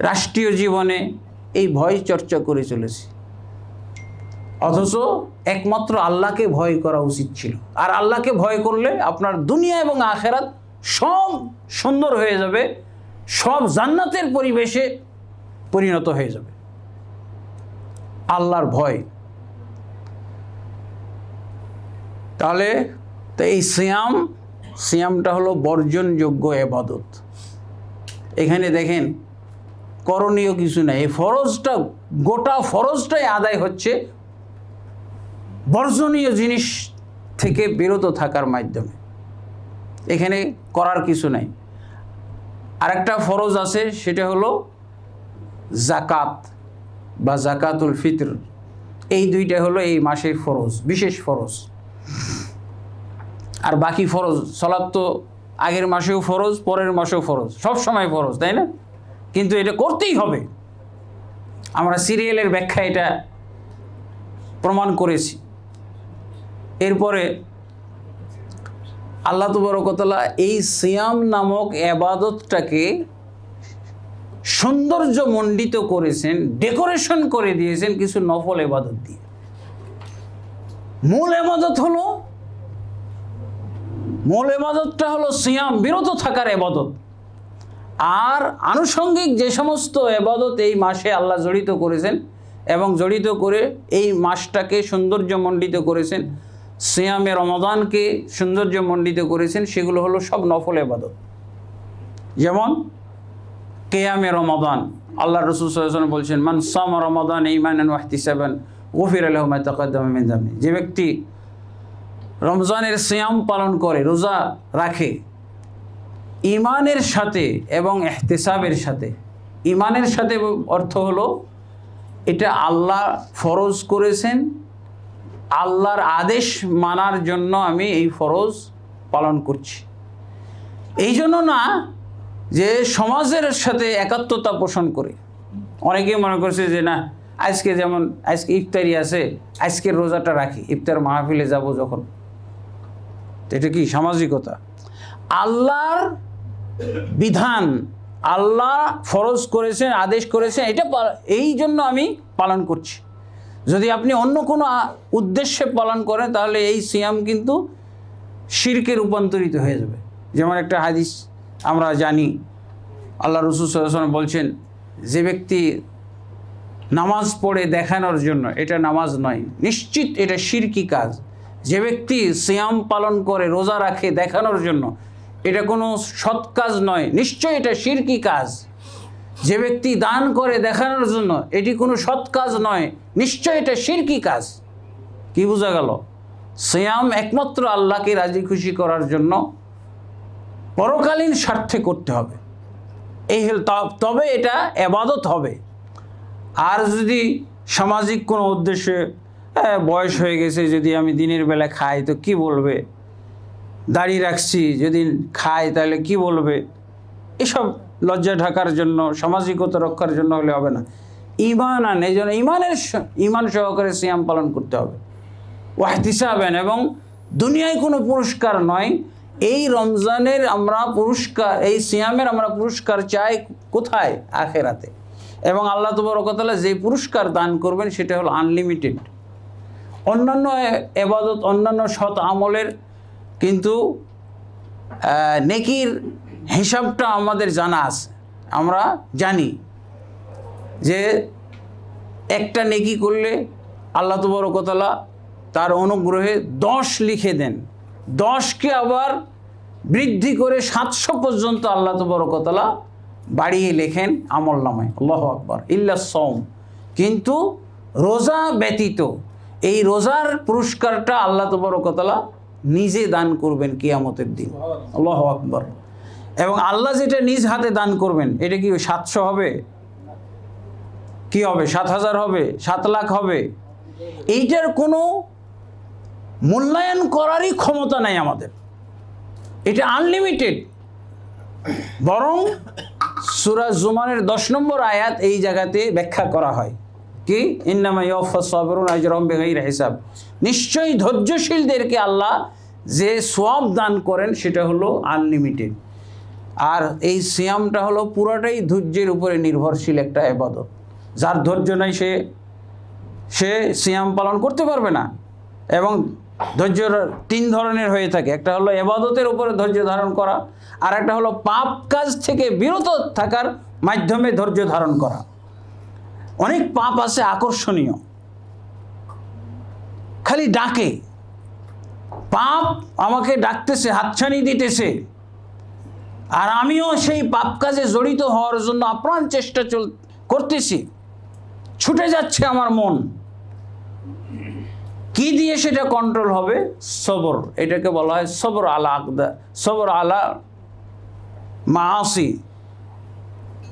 রাষ্ট্রীয় জীবনে এই ভয় চর্চা করে চলেছি, অথচ একমাত্র আল্লাহকে ভয় করা উচিত ছিল। আর আল্লাহকে ভয় করলে আপনার দুনিয়া এবং আখেরাত সব সুন্দর হয়ে যাবে, সব জান্নাতের পরিবেশে পরিণত হয়ে যাবে। আল্লাহর ভয়। তাহলে তো এই সিয়ামটা হলো বর্জনযোগ্য ইবাদত। এখানে দেখেন করণীয় কিছু নাই, এই ফরজটা, গোটা ফরজটাই আদায় হচ্ছে বর্জনীয় জিনিস থেকে বিরত থাকার মাধ্যমে। এখানে করার কিছু নাই। আরেকটা ফরজ আছে, সেটা হলো জাকাত বা জাকাতুল ফিতর। এই দুইটা হলো এই মাসের ফরজ, বিশেষ ফরজ। আর বাকি ফরজ, সালাত তো আগের মাসেও ফরজ, পরের মাসেও ফরজ, সব সময় ফরজ, তাই না? কিন্তু এটা করতেই হবে। আমরা সিরিয়ালের ব্যাখ্যা এটা প্রমাণ করেছি। এরপরে আল্লাহ তাবারক ওয়া তাআলা এই সিয়াম নামক ইবাদতটাকে সৌন্দর্য মণ্ডিত করেছেন, ডেকোরেশন করে দিয়েছেন কিছু নফল ইবাদত দিয়ে। মূল ইবাদতটা হলো সিয়াম, বিরত থাকার ইবাদত। আর আনুষঙ্গিক যে সমস্ত ইবাদত এই মাসে আল্লাহ জড়িত করেছেন এবং জড়িত করে এই মাসটাকে সৌন্দর্যমণ্ডিত করেছেন, সিয়ামে রমাদানকে সৌন্দর্যমণ্ডিত করেছেন, সেগুলো হলো সব নফল ইবাদত। যেমন কিয়ামে রমাদান, আল্লাহ রাসূল সাল্লাল্লাহু আলাইহি ওয়াসাল্লাম বলছেন, মান সামা রমাদান ঈমানান ওয়া ইহতিসাবান গুফিরা লাহু মা তাকাদ্দামা মিন যামবি। যে ব্যক্তি রমজানের সিয়াম পালন করে, রোজা রাখে, ঈমানের সাথে এবং ইহতিসাবের সাথে। ঈমানের সাথে অর্থ হলো এটা আল্লাহ ফরজ করেছেন, আল্লাহর আদেশ মানার জন্য আমি এই ফরজ পালন করছি। এই জন্য না যে সমাজের সাথে একাত্মতা পোষণ করে। অনেকেই মনে করছে যে না, আজকে যেমন আজকে ইফতারি আছে, আজকের রোজাটা রাখি, ইফতার মাহফিলে যাব যখন। এটা কি সামাজিকতা? আল্লাহর বিধান, আল্লাহ ফরজ করেছেন, আদেশ করেছেন, এটা এই জন্য আমি পালন করছি। যদি আপনি অন্য কোনো উদ্দেশ্যে পালন করেন, তাহলে এই সিয়াম কিন্তু শিরকে রূপান্তরিত হয়ে যাবে। যেমন একটা হাদিস আমরা জানি, আল্লাহ রাসূল সাল্লাল্লাহু আলাইহি ওয়াসাল্লাম বলছেন, যে ব্যক্তি নামাজ পড়ে দেখানোর জন্য, এটা নামাজ নয়, নিশ্চিত এটা শিরকি কাজ। যে ব্যক্তি সিয়াম পালন করে, রোজা রাখে দেখানোর জন্য, এটা কোনো সৎ কাজ নয়, নিশ্চয় এটা শিরকি কাজ। যে ব্যক্তি দান করে দেখানোর জন্য, এটি কোনো সৎ কাজ নয়, নিশ্চয় এটা শিরকি কাজ। কি বোঝা গেল? সিয়াম একমাত্র আল্লাহকে রাজি খুশি করার জন্য, পরকালীন স্বার্থে করতে হবে, এই তবে এটা ইবাদত হবে। আর যদি সামাজিক কোনো উদ্দেশ্যে, বয়স হয়ে গেছে, যদি আমি দিনের বেলা খাই তো কি বলবে, দাড়ি রাখছি যদি খাই তাহলে কি বলবে, এসব লজ্জা ঢাকার জন্য, সামাজিকতা রক্ষার জন্য হলে হবে না। ঈমান আন, এই জন্য ঈমান সহকারে সিয়াম পালন করতে হবে। ওয়াহতিসাবান, এবং দুনিয়ায় কোনো পুরস্কার নয়, এই রমজানের আমরা পুরস্কার, এই সিয়ামের আমরা পুরস্কার চাই কোথায়? আখিরাতে। এবং আল্লাহ তাবারক ওয়া তাআলা যে পুরস্কার দান করবেন সেটা হলো আনলিমিটেড। অন্যান্য ইবাদত, অন্যান্য সৎ আমলের কিন্তু নেকির হিসাবটা আমাদের জানা আছে। আমরা জানি যে একটা নেকি করলে আল্লাহ তাবারক ওয়া তাআলা তার অনুগ্রহে 10 লিখে দেন, 10কে আবার বৃদ্ধি করে 700 পর্যন্ত আল্লাহ তাবারক ওয়া তাআলা বাড়িয়ে লেখেন আমলনামায়। আল্লাহু আকবার। ইল্লা সওম, কিন্তু রোজা ব্যতীত এই রোজার পুরস্কারটা আল্লাহ তাবারক ওয়া তাআলা নিজে দান করবেন কিয়ামতের দিন। আল্লাহু আকবার। এবং আল্লাহ যেটা নিজ হাতে দান করবেন, এটা কি 700 হবে? কি হবে? 7000 হবে? 7 লাখ হবে? এইটার কোনো মূল্যায়ন করারই ক্ষমতা নাই আমাদের, এটা আনলিমিটেড। বরং সূরা জুমারের 10 নম্বর আয়াত এই জায়গাতে ব্যাখ্যা করা হয় কি, ইন্নামা ইউওয়াফাস সাবিরুনা আজরাহুম বিগাইরি হিসাব, নিশ্চয়ই ধৈর্যশীলদেরকে আল্লাহ যে সওয়াব দান করেন সেটা হলো আনলিমিটেড। আর এই সিয়ামটা হলো পুরাটাই ধৈর্যের উপরে নির্ভরশীল একটা ইবাদত। যার ধৈর্য নাই সে সিয়াম পালন করতে পারবে না। এবং ধৈর্য 3 ধরনের হয়ে থাকে, একটা হলো ইবাদতের উপরে ধৈর্য ধারণ করা, আর একটা হলো পাপ কাজ থেকে বিরত থাকার মাধ্যমে ধৈর্য ধারণ করা। অনেক পাপ আছে আকর্ষণীয়, খালি ডাকে, পাপ আমাকে ডাকতেছে, হাতছানি দিতেছে, আর আমিও সেই পাপ কাজে জড়িত হওয়ার জন্য আপ্রাণ চেষ্টা করতেছি, ছুটে যাচ্ছে আমার মন। কি দিয়ে সেটা কন্ট্রোল হবে? সবর। এটাকে বলা হয় সবর আলা আকদা, সবর আলা মাআসি।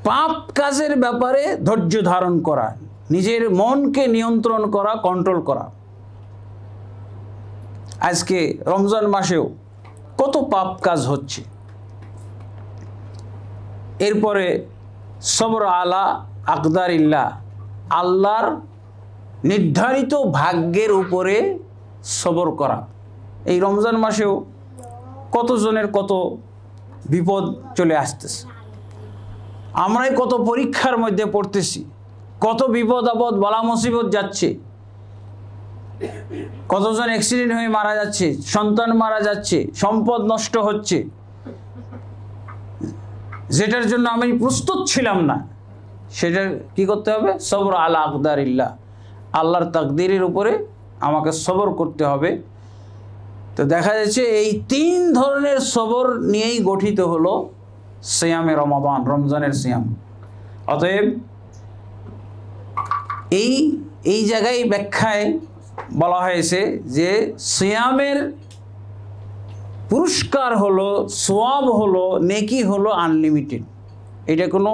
পাপ কাজের ব্যাপারে ধৈর্য ধারণ করা, নিজের মনকে নিয়ন্ত্রণ করা, কন্ট্রোল করা। আজকে রমজান মাসেও কত পাপ কাজ হচ্ছে। এরপরে সবর আলা আকদারিল্লাহ, আল্লাহর নির্ধারিত ভাগ্যের উপরে সবর করা। এই রমজান মাসেও কতজনের কত বিপদ চলে আসতেছে, আমরাই কত পরীক্ষার মধ্যে পড়তেছি, কত বিপদ আপদ বালা মুসিবত যাচ্ছে, কতজন অ্যাক্সিডেন্ট হয়ে মারা যাচ্ছে, সন্তান মারা যাচ্ছে, সম্পদ নষ্ট হচ্ছে, যেটার জন্য আমি প্রস্তুত ছিলাম না। সেটা কি করতে হবে? সবর আলা আকদারিল্লাহ, আল্লাহর তাকদীরের উপরে আমাকে সবর করতে হবে। তো দেখা যাচ্ছে এই 3 ধরনের সবর নিয়েই গঠিত হলো সিয়ামে রমাদান, রমজানের সিয়াম। অতএব এই জায়গায় ব্যাখ্যায় বলা হয়েছে যে সিয়ামের পুরস্কার হলো, সওয়াব হলো, নেকি হলো আনলিমিটেড। এটা কোনো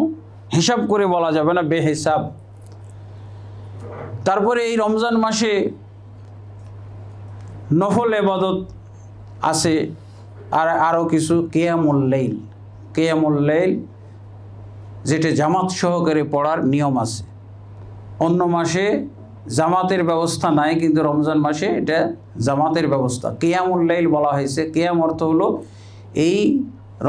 হিসাব করে বলা যাবে না, বেহিসাব। তারপরে এই রমজান মাসে নফল ইবাদত আছে, আর আরও কিছু কিয়ামুল লাইল। কিয়ামুল লাইল যেটা জামাত সহকারে পড়ার নিয়ম আছে। অন্য মাসে জামাতের ব্যবস্থা নাই, কিন্তু রমজান মাসে এটা জামাতের ব্যবস্থা। কিয়ামুল লাইল বলা হয়েছে। কিয়াম অর্থ হলো এই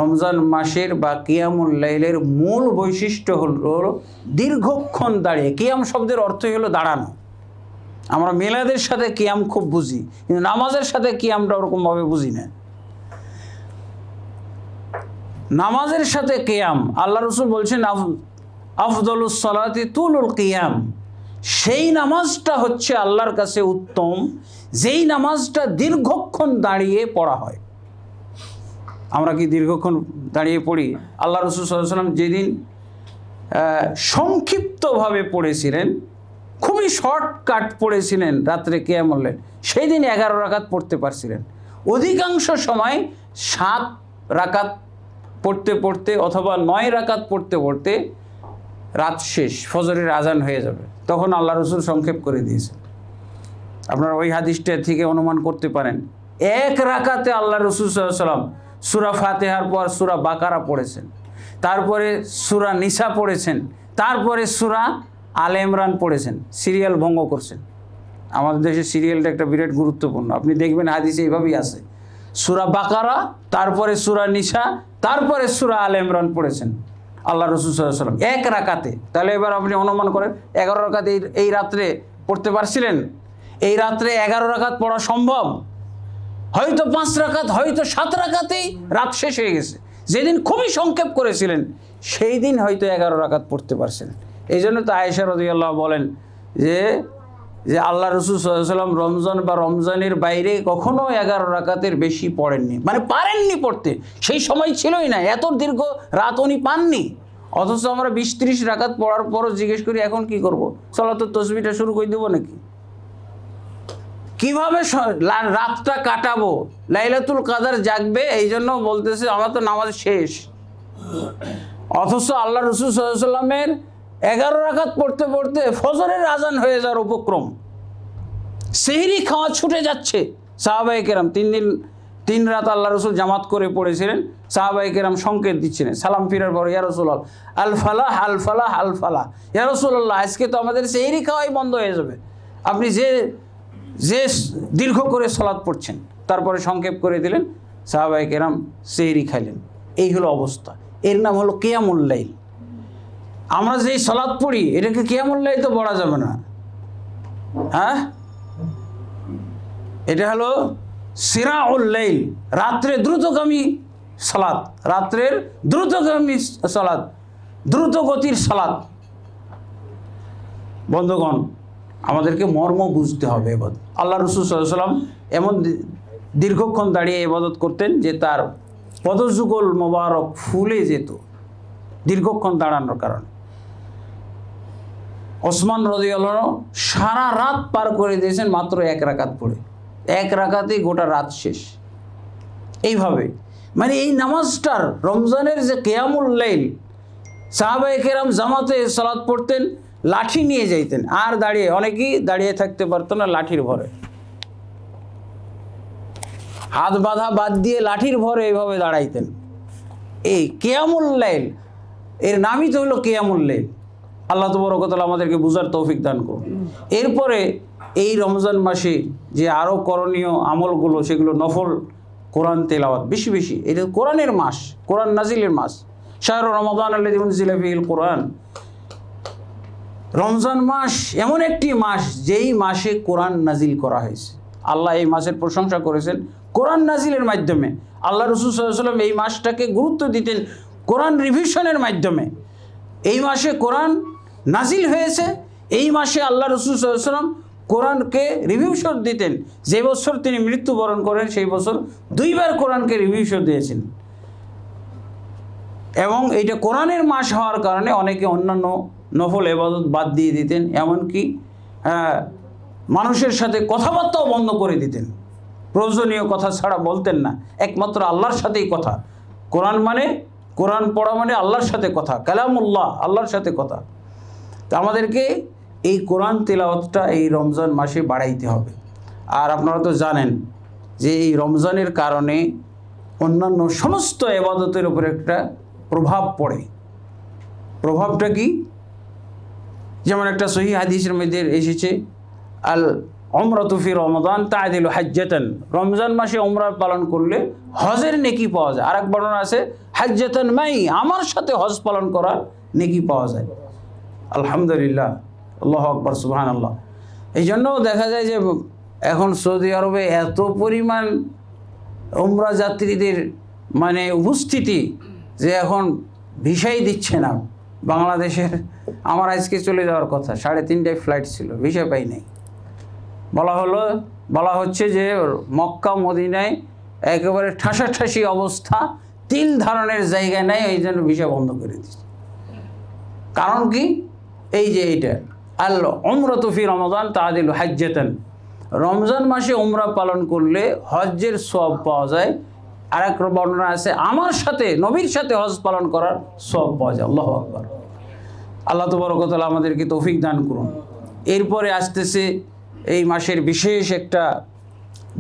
রমজান মাসের বা কিয়ামুল লাইলের মূল বৈশিষ্ট্য হলো দীর্ঘক্ষণ দাঁড়িয়ে। কিয়াম শব্দের অর্থই হলো দাঁড়ানো। আমরা মিলাদের সাথে কিয়াম খুব বুঝি, কিন্তু নামাজের সাথে কিয়ামটা ওরকমভাবে বুঝি না। নামাজের সাথে কিয়াম, আল্লাহ রাসূল বলছেন আফদলুস সালাতি তুলুল কিয়াম। সেই নামাজটা হচ্ছে আল্লাহর কাছে উত্তম, যেই নামাজটা দীর্ঘক্ষণ দাঁড়িয়ে পড়া হয়। আমরা কি দীর্ঘক্ষণ দাঁড়িয়ে পড়ি? আল্লাহ রাসূল সাল্লাল্লাহু আলাইহি ওয়াসাল্লাম যেদিন সংক্ষিপ্তভাবে পড়েছিলেন, খুবই শর্টকাট পড়েছিলেন রাত্রে কিয়ামুল লাইল, সেই দিন 11 রাকাত পড়তে পারছিলেন। অধিকাংশ সময় 7 রাকাত পড়তে পড়তে অথবা 9 রাকাত পড়তে পড়তে রাত শেষ, ফজরের আজান হয়ে যাবে, তখন আল্লাহ রাসূল সংক্ষেপ করে দিয়েছেন। আপনারা ওই হাদিসটা থেকে অনুমান করতে পারেন 1 রাকাতে আল্লাহ রাসূল সাল্লাল্লাহু আলাইহি ওয়াসাল্লাম সূরা ফাতিহার পর সূরা বাকারা পড়েছেন, তারপরে সূরা নিসা পড়েছেন, তারপরে সূরা আলে ইমরান পড়েছেন, সিরিয়াল ভঙ্গ করছেন। আমাদের দেশে সিরিয়ালটা একটা বিরাট গুরুত্বপূর্ণ, আপনি দেখবেন হাদিসে এইভাবেই আছে, সূরা বাকারা, তারপরে সূরা নিসা, তারপরে সূরা আলে ইমরান পড়েছেন আল্লাহ রাসূল সাল্লাল্লাহু আলাইহি ওয়াসাল্লাম এক রাকাতে। তাহলে এবার আপনি অনুমান করেন 11 রাকাত এই রাত্রে পড়তে পারছিলেন? এই রাত্রে 11 রাকাত পড়া সম্ভব? হয়তো 5 রাকাত, হয়তো 7 রাকাতেই রাত শেষ হয়ে গেছে। যেদিন খুবই সংক্ষেপ করেছিলেন সেই দিন হয়তো 11 রাকাত পড়তে পারছেন। এই জন্য তো আয়েশা রাদিয়াল্লাহু বলেন যে আল্লাহ রাসূল সাল্লাল্লাহু আলাইহি ওয়াসাল্লাম রমজান বা রমজানের বাইরে কখনো 11 রাকাতের বেশি পড়েননি, মানে পারেননি পড়তে, সেই সময় ছিলই না, এত দীর্ঘ রাত উনি পাননি। অথচ আমরা 20-30 রাকাত পড়ার পরও জিজ্ঞেস করি এখন কি করব, সালাতুত তাসবিহটা শুরু করে দেবো নাকি, কিভাবে রাতটা কাটাবো, লাইলাতুল কাদর জাগবে, এই জন্য বলতেছে আমার তো নামাজ শেষ। অথচ আল্লাহ রাসূল সাল্লাল্লাহু আলাইহি ওয়াসাল্লামের 11 রাকাত পড়তে পড়তে ফজরের আজান হয়ে যাওয়ার উপক্রম, সেহরি খাওয়া ছুটে যাচ্ছে। সাহাবায়ে কেরাম 3 রাত আল্লাহ রাসূল জামাত করে পড়েছিলেন, সাহাবায়ে কেরাম সংকেত দিচ্ছিলেন সালাম ফিরার পর, ইয়া রাসূলুল্লাহ আল ফালাহ আল ফালাহ আল ফালাহ, ইয়া রাসূলুল্লাহ আজকে তো আমাদের সেহরি খাওয়াই বন্ধ হয়ে যাবে, আপনি যে দীর্ঘ করে সালাত পড়ছেন। তারপরে সংক্ষেপ করে দিলেন, সাহাবায়ে কেরাম সেহরি খাইলেন। এই হলো অবস্থা, এর নাম হলো কিয়ামুল লাইল। আমরা যেই সালাত পড়ি এটাকে কিয়ামুল লাইল তো বলা যাবে না, হ্যাঁ, এটা হলো সিরাউল লাইল, রাত্রে দ্রুতগামী সালাত, রাত্রের দ্রুতগামী সালাত, দ্রুত গতির সালাত। বন্ধুগণ, আমাদেরকে মর্ম বুঝতে হবে। এবাদত আল্লাহ রাসূল সাল্লাল্লাহু আলাইহি ওয়াসাল্লাম এমন দীর্ঘক্ষণ দাঁড়িয়ে ইবাদত করতেন যে তার পদযুগল মোবারক ফুলে যেত দীর্ঘক্ষণ দাঁড়ানোর কারণে। ওসমান রাদিয়াল্লাহু আনহু সারা রাত পার করে দিয়েছেন মাত্র 1 রাকাত পড়ে, 1 রাকাতেই গোটা রাত শেষ। এইভাবে মানে এই নামাজটার, রমজানের যে কিয়ামুল লাইল, সাহাবায়ে কেরাম জামাতে সালাত পড়তেন, লাঠি নিয়ে যাইতেন, আর দাঁড়িয়ে অনেকেই দাঁড়িয়ে থাকতে পারতো না লাঠির ভরে, হাত বাঁধা বাদ দিয়ে লাঠির ভরে এইভাবে দাঁড়াইতেন। এই কিয়ামুল লাইল, এর নামই তো হলো কিয়ামুল লাইল। আল্লাহ তাবারক ওয়া তাআলা আমাদেরকে বুঝার তৌফিক দান করুন। এরপরে এই রমজান মাসে যে আরও করণীয় আমলগুলো, সেগুলো নফল কোরআন তেলাওয়াত বেশি বেশি। এটা কোরআনের মাস, কোরআন নাজিলের মাস। শাহরু রমাদান আল্লাযী উনজিলা ফীহিল কোরআন, রমজান মাস এমন একটি মাস যেই মাসে কোরআন নাজিল করা হয়েছে। আল্লাহ এই মাসের প্রশংসা করেছেন কোরআন নাজিলের মাধ্যমে। আল্লাহ রাসূল সাল্লাল্লাহু আলাইহি ওয়াসাল্লাম এই মাসটাকে গুরুত্ব দিতেন কোরআন রিভিশনের মাধ্যমে। এই মাসে কোরআন নাজিল হয়েছে, এই মাসে আল্লাহ রাসূল সাল্লাল্লাহু আলাইহি ওয়াসাল্লাম কোরআনকে রিভিশন দিতেন। যে বছর তিনি মৃত্যুবরণ করেন সেই বছর 2 বার কোরআনকে রিভিশন দিয়েছেন। এবং এইটা কোরআনের মাস হওয়ার কারণে অনেকে অন্যান্য নফল ইবাদত বাদ দিয়ে দিতেন, এমনকি মানুষের সাথে কথাবার্তাও বন্ধ করে দিতেন, প্রয়োজনীয় কথা ছাড়া বলতেন না, একমাত্র আল্লাহর সাথেই কথা। কোরআন মানে, কোরআন পড়া মানে আল্লাহর সাথে কথা, কালামুল্লাহ, আল্লাহর সাথে কথা। তো আমাদেরকে এই কোরআন তেলাওয়াতটা এই রমজান মাসে বাড়াইতে হবে। আর আপনারা তো জানেন যে এই রমজানের কারণে অন্যান্য সমস্ত ইবাদতের উপর একটা প্রভাব পড়ে। প্রভাবটা কি? যেমন একটা সহিহ হাদিসের মধ্যে এসেছে, আল উমরাতু ফি রমাদান তা'দিলু হাজ্জাতান, রমজান মাসে উমরা পালন করলে হজের নেকি পাওয়া যায়। আরেক বর্ণনা আছে হাজ্জাতান মাই, আমার সাথে হজ পালন করার নেকি পাওয়া যায়। আলহামদুলিল্লাহ, আল্লাহু আকবার, সুবহানাল্লাহ। এই জন্য দেখা যায় যে এখন সৌদি আরবে এত পরিমাণ উমরা যাত্রীদের মানে উপস্থিতি যে এখন ভিসাই দিচ্ছে না। বাংলাদেশের আমার আজকে চলে যাওয়ার কথা, 3:30টায় ফ্লাইট ছিল, ভিসা পাই নাই। বলা হচ্ছে যে মক্কা মদিনায় একেবারে ঠাসাঠাসি অবস্থা, তিল ধারণের জায়গা নেই, এই জন্য ভিসা বন্ধ করে দিচ্ছে। কারণ কি? এই যে এইটা আল উমরাতু ফি রমাদান তা'দিলু হাজ্জাতান, রমজান মাসে উমরা পালন করলে হজ্জের সওয়াব পাওয়া যায়। আরেক বর্ণনা আছে আমার সাথে, নবীর সাথে হজ পালন করার সওয়াব পাওয়া যায়। আল্লাহু আকবার। আল্লাহ তাবারক ওয়া তাআলা আমাদেরকে তৌফিক দান করুন। এরপরে আসতেছে এই মাসের বিশেষ একটা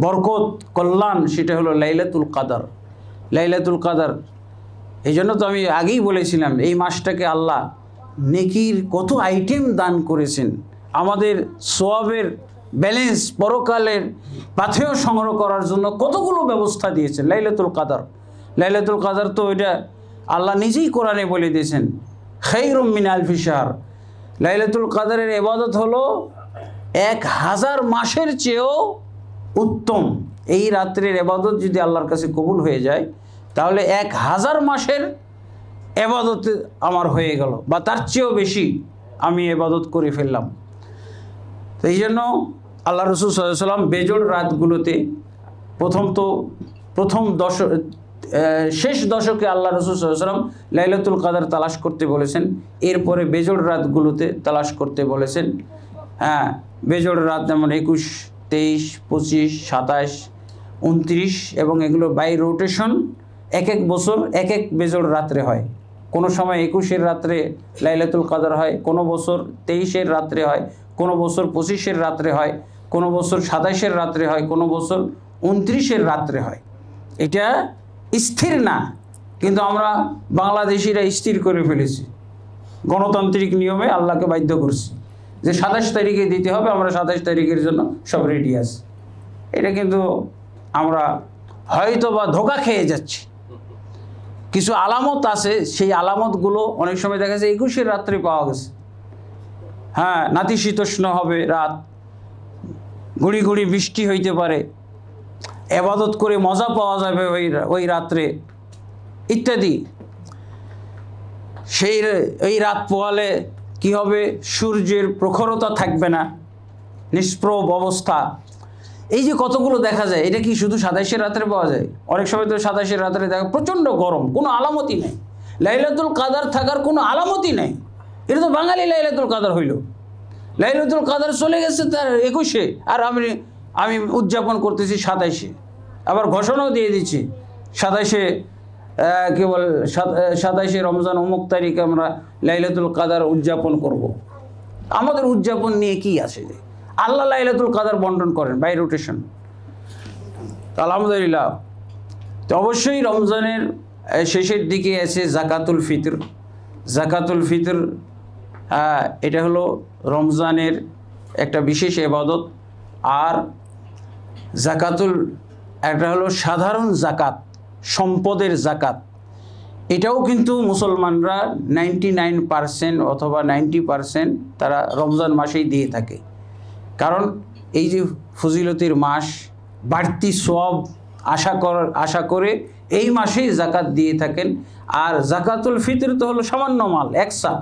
বরকত, কল্যাণ, সেটা হলো লাইলাতুল কাদর। লাইলাতুল কাদর, এই জন্য তো আমি আগেই বলেছিলাম এই মাসটাকে আল্লাহ নেকির কত আইটেম দান করেছেন, আমাদের সওয়াবের ব্যালেন্স পরকালের পাথেয় সংগ্রহ করার জন্য কতগুলো ব্যবস্থা দিয়েছেন। লাইলাতুল কাদর, লাইলাতুল কাদর তো এটা আল্লাহ নিজেই কোরআনে বলে দিয়েছেন, খায়রুম মিন আলফি শাহর। লাইলাতুল কাদরের ইবাদত হলো 1000 মাসের চেয়েও উত্তম। এই রাত্রের ইবাদত যদি আল্লাহর কাছে কবুল হয়ে যায় তাহলে 1000 মাসের ইবাদত আমার হয়ে গেল, বা তার চেয়েও বেশি আমি ইবাদত করে ফেললাম। তো এই জন্য আল্লাহ রসুল সাল্লাল্লাহু আলাইহি ওয়াসাল্লাম বেজোড় রাতগুলোতে শেষ দশকে আল্লাহ রসুল সাল্লাল্লাহু আলাইহি ওয়াসাল্লাম লাইলাতুল কাদর তালাশ করতে বলেছেন। এরপরে বেজোড় রাতগুলোতে তালাশ করতে বলেছেন। হ্যাঁ, বেজোড় রাত যেমন 21, 23, 25, 27, 29 এবং এগুলো বাই রোটেশন এক এক বছর এক এক বেজোড় রাত্রে হয়। কোনো সময় 21-এর রাত্রে লাইলাতুল কাদর হয়, কোনো বছর 23-এর রাত্রে হয়, কোনো বছর 25-এর রাত্রে হয়, কোনো বছর 27-এর রাত্রে হয়, কোনো বছর 29-এর রাত্রে হয়। এটা স্থির না, কিন্তু আমরা বাংলাদেশিরা স্থির করে ফেলেছি। গণতান্ত্রিক নিয়মে আল্লাহকে বাধ্য করছি যে 27 তারিখে দিতে হবে, আমরা 27 তারিখের জন্য সব রেডি আছি। এটা কিন্তু আমরা হয়তো বা ধোঁকা খেয়ে যাচ্ছি। কিছু আলামত আছে, সেই আলামতগুলো অনেক সময় দেখা যায় 21-এর রাত্রে পাওয়া গেছে। হ্যাঁ, নাতিশীতোষ্ণ হবে রাত, গুড়ি গুড়ি বৃষ্টি হইতে পারে, ইবাদত করে মজা পাওয়া যাবে ওই রাত্রে ইত্যাদি। এই রাত পোহালে কি হবে, সূর্যের প্রখরতা থাকবে না, নিষ্প্রভ অবস্থা। এই যে কতগুলো দেখা যায়, এটা কি শুধু 27-এর রাত্রে পাওয়া যায়? অনেক সময় তো 27-এর রাত্রে দেখা প্রচণ্ড গরম, কোনো আলামতই নেই। লাইলাতুল কাদর থাকার কোনো আলামতই নেই। এটা তো বাঙালি লাইলাতুল কাদর হইল। লাইলাতুল কাদর চলে গেছে তার 21-এ, আর আমি উদযাপন করতেছি 27-এ। আবার ঘোষণাও দিয়ে দিচ্ছি 27-এ, কেবল 27-এ রমজান অমুক তারিখে আমরা লাইলাতুল কাদর উদযাপন করব। আমাদের উদযাপন নিয়ে কি আছে? যে আল্লাহ লাইলাতুল কাদর বন্টন করেন বাই রোটেশন। আলহামদুলিল্লাহ। তো অবশ্যই রমজানের শেষের দিকে আছে জাকাতুল ফিতর। জাকাতুল ফিতর এটা হলো রমজানের একটা বিশেষ ইবাদত। আর জাকাতুল একটা হলো সাধারণ জাকাত, সম্পদের জাকাত। এটাও কিন্তু মুসলমানরা 99% অথবা 90% তারা রমজান মাসেই দিয়ে থাকে। কারণ এই যে ফজিলতের মাস, বাড়তি সওয়াব আশা করে এই মাসেই জাকাত দিয়ে থাকেন। আর জাকাতুল ফিতর তো হলো সামান্য মাল, একসা,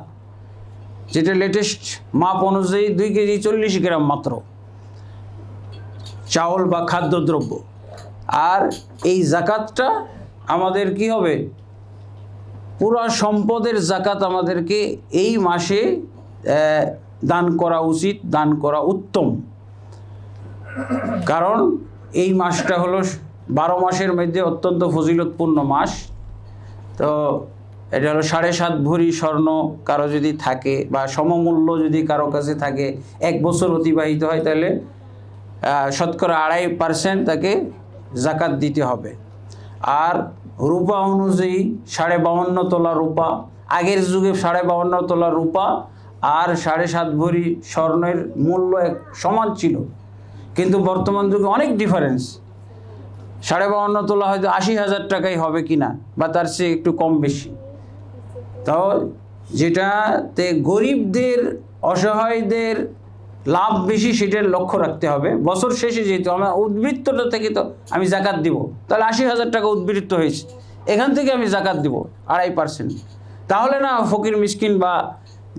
যেটা লেটেস্ট মাপ অনুযায়ী 2 কেজি 40 গ্রাম মাত্র চাউল বা খাদ্যদ্রব্য। আর এই জাকাতটা আমাদের কি হবে, পুরা সম্পদের জাকাত আমাদেরকে এই মাসে দান করা উচিত, দান করা উত্তম। কারণ এই মাসটা হলো 12 মাসের মধ্যে অত্যন্ত ফজিলতপূর্ণ মাস। তো এটা হলো 7.5 ভরি স্বর্ণ কারো যদি থাকে, বা সমমূল্য যদি কারো কাছে থাকে, 1 বছর অতিবাহিত হয়, তাহলে শতকরা 2.5% তাকে জাকাত দিতে হবে। আর রূপা অনুযায়ী 52.5 তোলা রূপা, আগের যুগে 52.5 তোলা রূপা আর 7.5 ভরি স্বর্ণের মূল্য সমান ছিল, কিন্তু বর্তমান যুগে অনেক ডিফারেন্স। 52.5 তোলা হয়তো 80,000 টাকাই হবে কিনা, বা তার চেয়ে একটু কম বেশি। তো যেটাতে গরিবদের, অসহায়দের লাভ বেশি, সেটার লক্ষ্য রাখতে হবে। বছর শেষে যেহেতু আমার উদ্বৃত্তটা থেকে তো আমি জাকাত দিব, তাহলে 80,000 টাকা উদ্বৃত্ত হয়েছে, এখান থেকে আমি জাকাত দিব 2.5%। তাহলে না ফকির মিসকিন বা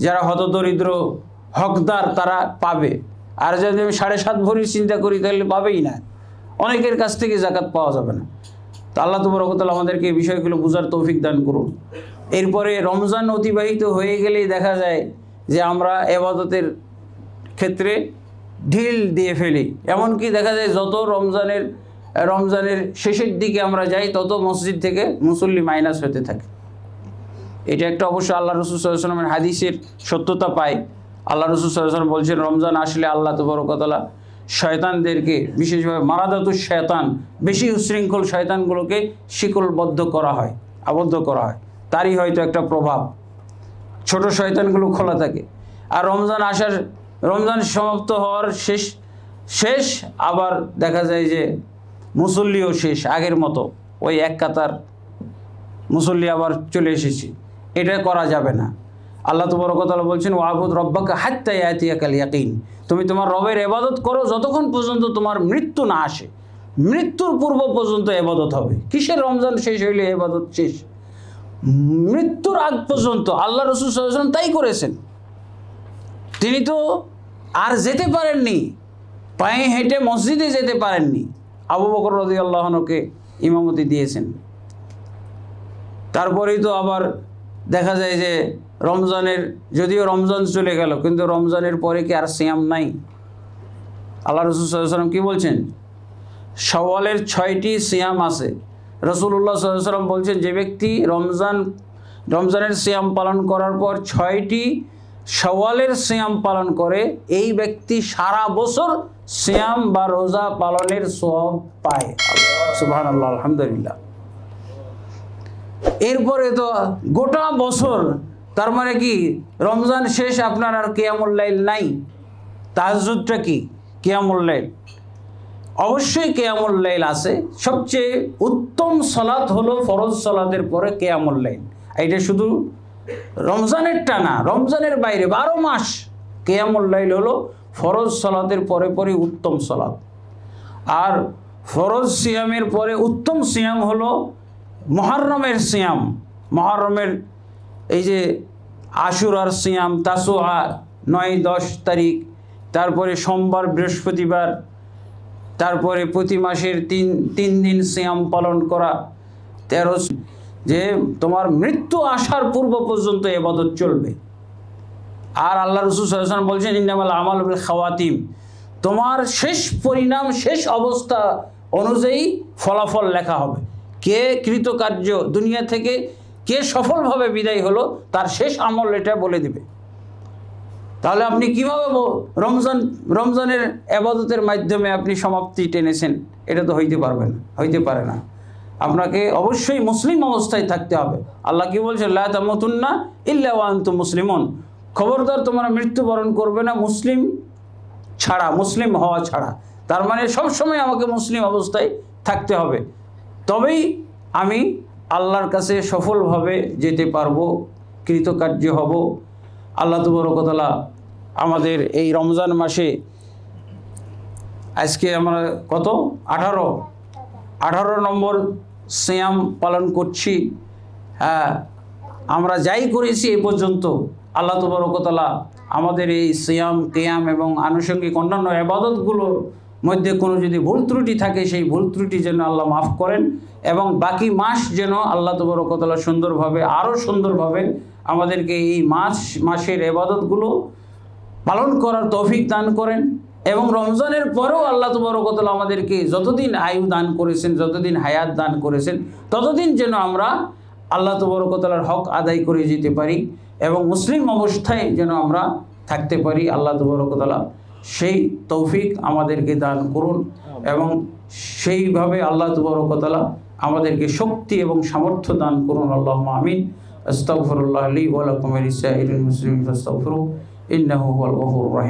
যারা হতদরিদ্র হকদার তারা পাবে। আর যদি আমি 7.5 ভরির চিন্তা করি তাহলে পাবেই না, অনেকের কাছ থেকে জাকাত পাওয়া যাবে না। তো আল্লাহ তাবারক ওয়া তাআলা আমাদেরকে এই বিষয়গুলো বোঝার তৌফিক দান করুন। এরপরে রমজান অতিবাহিত হয়ে গেলেই দেখা যায় যে আমরা ইবাদতের ক্ষেত্রে ঢিল দিয়ে ফেলি। এমনকি দেখা যায় যত রমজানের শেষের দিকে আমরা যাই, তত মসজিদ থেকে মুসল্লি মাইনাস হতে থাকে। এটা একটা অবশ্য আল্লাহ রসুল সাল্লাল্লাহু আলাইহি ওয়াসাল্লামের হাদিসের সত্যতা পায়। আল্লাহ রসুল সাল্লাল্লাহু আলাইহি ওয়াসাল্লাম বলছেন, রমজান আসলে আল্লাহ তাবারক ওয়া তাআলা শয়তানদেরকে, বিশেষভাবে মারাদাতুশ শয়তান, বেশি উশৃঙ্খল শয়তানগুলোকে শিকলবদ্ধ করা হয়, আবদ্ধ করা হয়। তারই হয়তো একটা প্রভাব। ছোট শয়তানগুলো খোলা থাকে। আর রমজান সমাপ্ত হওয়ার শেষ আবার দেখা যায় যে মুসল্লিও শেষ, আগের মতো ওই এক কাতার মুসল্লি আবার চলে এসেছে। এটা করা যাবে না। আল্লাহ তাবারক ওয়া তাআলা বলছেন ওয়াবুদ রব্বাকা হাত্তা ইয়াতিয়াকাল ইয়াকিন, তুমি তোমার রবের ইবাদত করো যতক্ষণ পর্যন্ত তোমার মৃত্যু না আসে। মৃত্যুর পূর্ব পর্যন্ত ইবাদত হবে। কিসের রমজান শেষ হইলে ইবাদত শেষ? মৃত্যুর আগ পর্যন্ত। আল্লাহ রাসূল সাল্লাল্লাহু আলাইহি ওয়াসাল্লাম তাই করেছেন। তিনি তো আর যেতে পারেননি, পায়ে হেঁটে মসজিদে যেতে পারেননি। আবু বকর রাদিয়াল্লাহু আনহুকে ইমামতি দিয়েছেন। তারপরেই তো আবার দেখা যায় যে যদিও রমজান চলে গেল, কিন্তু রমজানের পরে কি আর সিয়াম নাই? আল্লাহ রাসূল সাল্লাল্লাহু আলাইহি ওয়াসাল্লাম কি বলছেন? শাওয়ালের 6টি সিয়াম আছে। রাসূলুল্লাহ সাল্লাল্লাহু আলাইহি ওয়াসাল্লাম বলছেন, যে ব্যক্তি রমজানের সিয়াম পালন করার পর 6টি শাওয়ালের সিয়াম পালন করে, এই ব্যক্তি সারা বছর সিয়াম বা রোজা পালনের সওয়াব পায়। সুবহানাল্লাহ, আলহামদুলিল্লাহ। এরপরে তো গোটা বছর, তার মানে কি রমজান শেষ আপনার আর কিয়ামুল লাইল নাই। তাহাজ্জুদটা কি? কিয়ামুল লাইল। অবশ্যই কিয়ামুল লাইল আছে। সবচেয়ে উত্তম সালাত হলো ফরজ সালাতের পরে কিয়ামুল লাইল। এটা শুধু রমজানেরটা না, রমজানের বাইরে 12 মাস কিয়ামুল লাইল হলো ফরজ সালাতের পরে পরে উত্তম সালাত। আর ফরজ সিয়ামের পরে উত্তম সিয়াম হলো মুহররমের সিয়াম। মুহররমের এই যে আশুরার সিয়াম, তাসুআ 9-10 তারিখ, তারপরে সোমবার, বৃহস্পতিবার, তারপরে প্রতি মাসের তিন দিন সিয়াম পালন করা, 13 যে তোমার মৃত্যু আসার পূর্ব পর্যন্ত ইবাদত চলবে। আর আল্লাহ রাসূল সাল্লাল্লাহু আলাইহি ওয়াসাল্লাম বলছেন ইন্নামাল আমালু বিল খাওয়াতিম, তোমার শেষ পরিণাম, শেষ অবস্থা অনুযায়ী ফলাফল লেখা হবে। কে কৃতকার্য, দুনিয়া থেকে কে সফলভাবে বিদায় হলো, তার শেষ আমল এটা বলে দিবে। তাহলে আপনি কিভাবে রমজানের ইবাদতের মাধ্যমে আপনি সমাপ্তি টেনেছেন? এটা তো হইতে পারে না। আপনাকে অবশ্যই মুসলিম অবস্থায় থাকতে হবে। আল্লাহ কি বলছেন? লা তামুতুন্না ইল্লা ওয়া আনতুম মুসলিমুন, খবরদার তোমরা মৃত্যুবরণ করবে না মুসলিম হওয়া ছাড়া। তার মানে সবসময় আমাকে মুসলিম অবস্থায় থাকতে হবে, তবেই আমি আল্লাহর কাছে সফলভাবে যেতে পারবো, কৃতকার্য হব। আল্লাহ তাবারক ওয়া তাআলা আমাদের এই রমজান মাসে, আজকে আমরা কত 18 নম্বর সিয়াম পালন করছি। হ্যাঁ, আমরা যাই করেছি এ পর্যন্ত, আল্লাহ তাবারক ওয়া তাআলা আমাদের এই সিয়াম, কিয়াম এবং আনুষঙ্গিক অন্যান্য ইবাদতগুলোর মধ্যে কোনো যদি ভুল ত্রুটি থাকে, সেই ভুল ত্রুটি যেন আল্লাহ মাফ করেন, এবং বাকি মাস যেন আল্লাহ তাবারক ওয়া তাআলা আরও সুন্দরভাবে আমাদেরকে এই মাসের ইবাদতগুলো পালন করার তৌফিক দান করেন। এবং রমজানের পরেও আল্লাহ তাবারক ওয়া তাআলা আমাদেরকে যতদিন আয়ু দান করেছেন, যতদিন হায়াত দান করেছেন, ততদিন যেন আমরা আল্লাহ তাবারক ওয়া তাআলার হক আদায় করে যেতে পারি এবং মুসলিম অবস্থায় যেন আমরা থাকতে পারি। আল্লাহ তাবারক ওয়া তাআলা সেই তৌফিক আমাদেরকে দান করুন, এবং সেইভাবে আল্লাহ তাবারক ওয়া তাআলা আমাদেরকে শক্তি এবং সামর্থ্য দান করুন। আল্লাহুম্মা আমিন। আস্তাগফিরুল্লাহ লি ওয়া লাকুম ওয়া লিসাইরিল মুসলিমিন ফাস্তাগফিরুহু ইন্নাহু হুয়াল গফুরুর রহিম।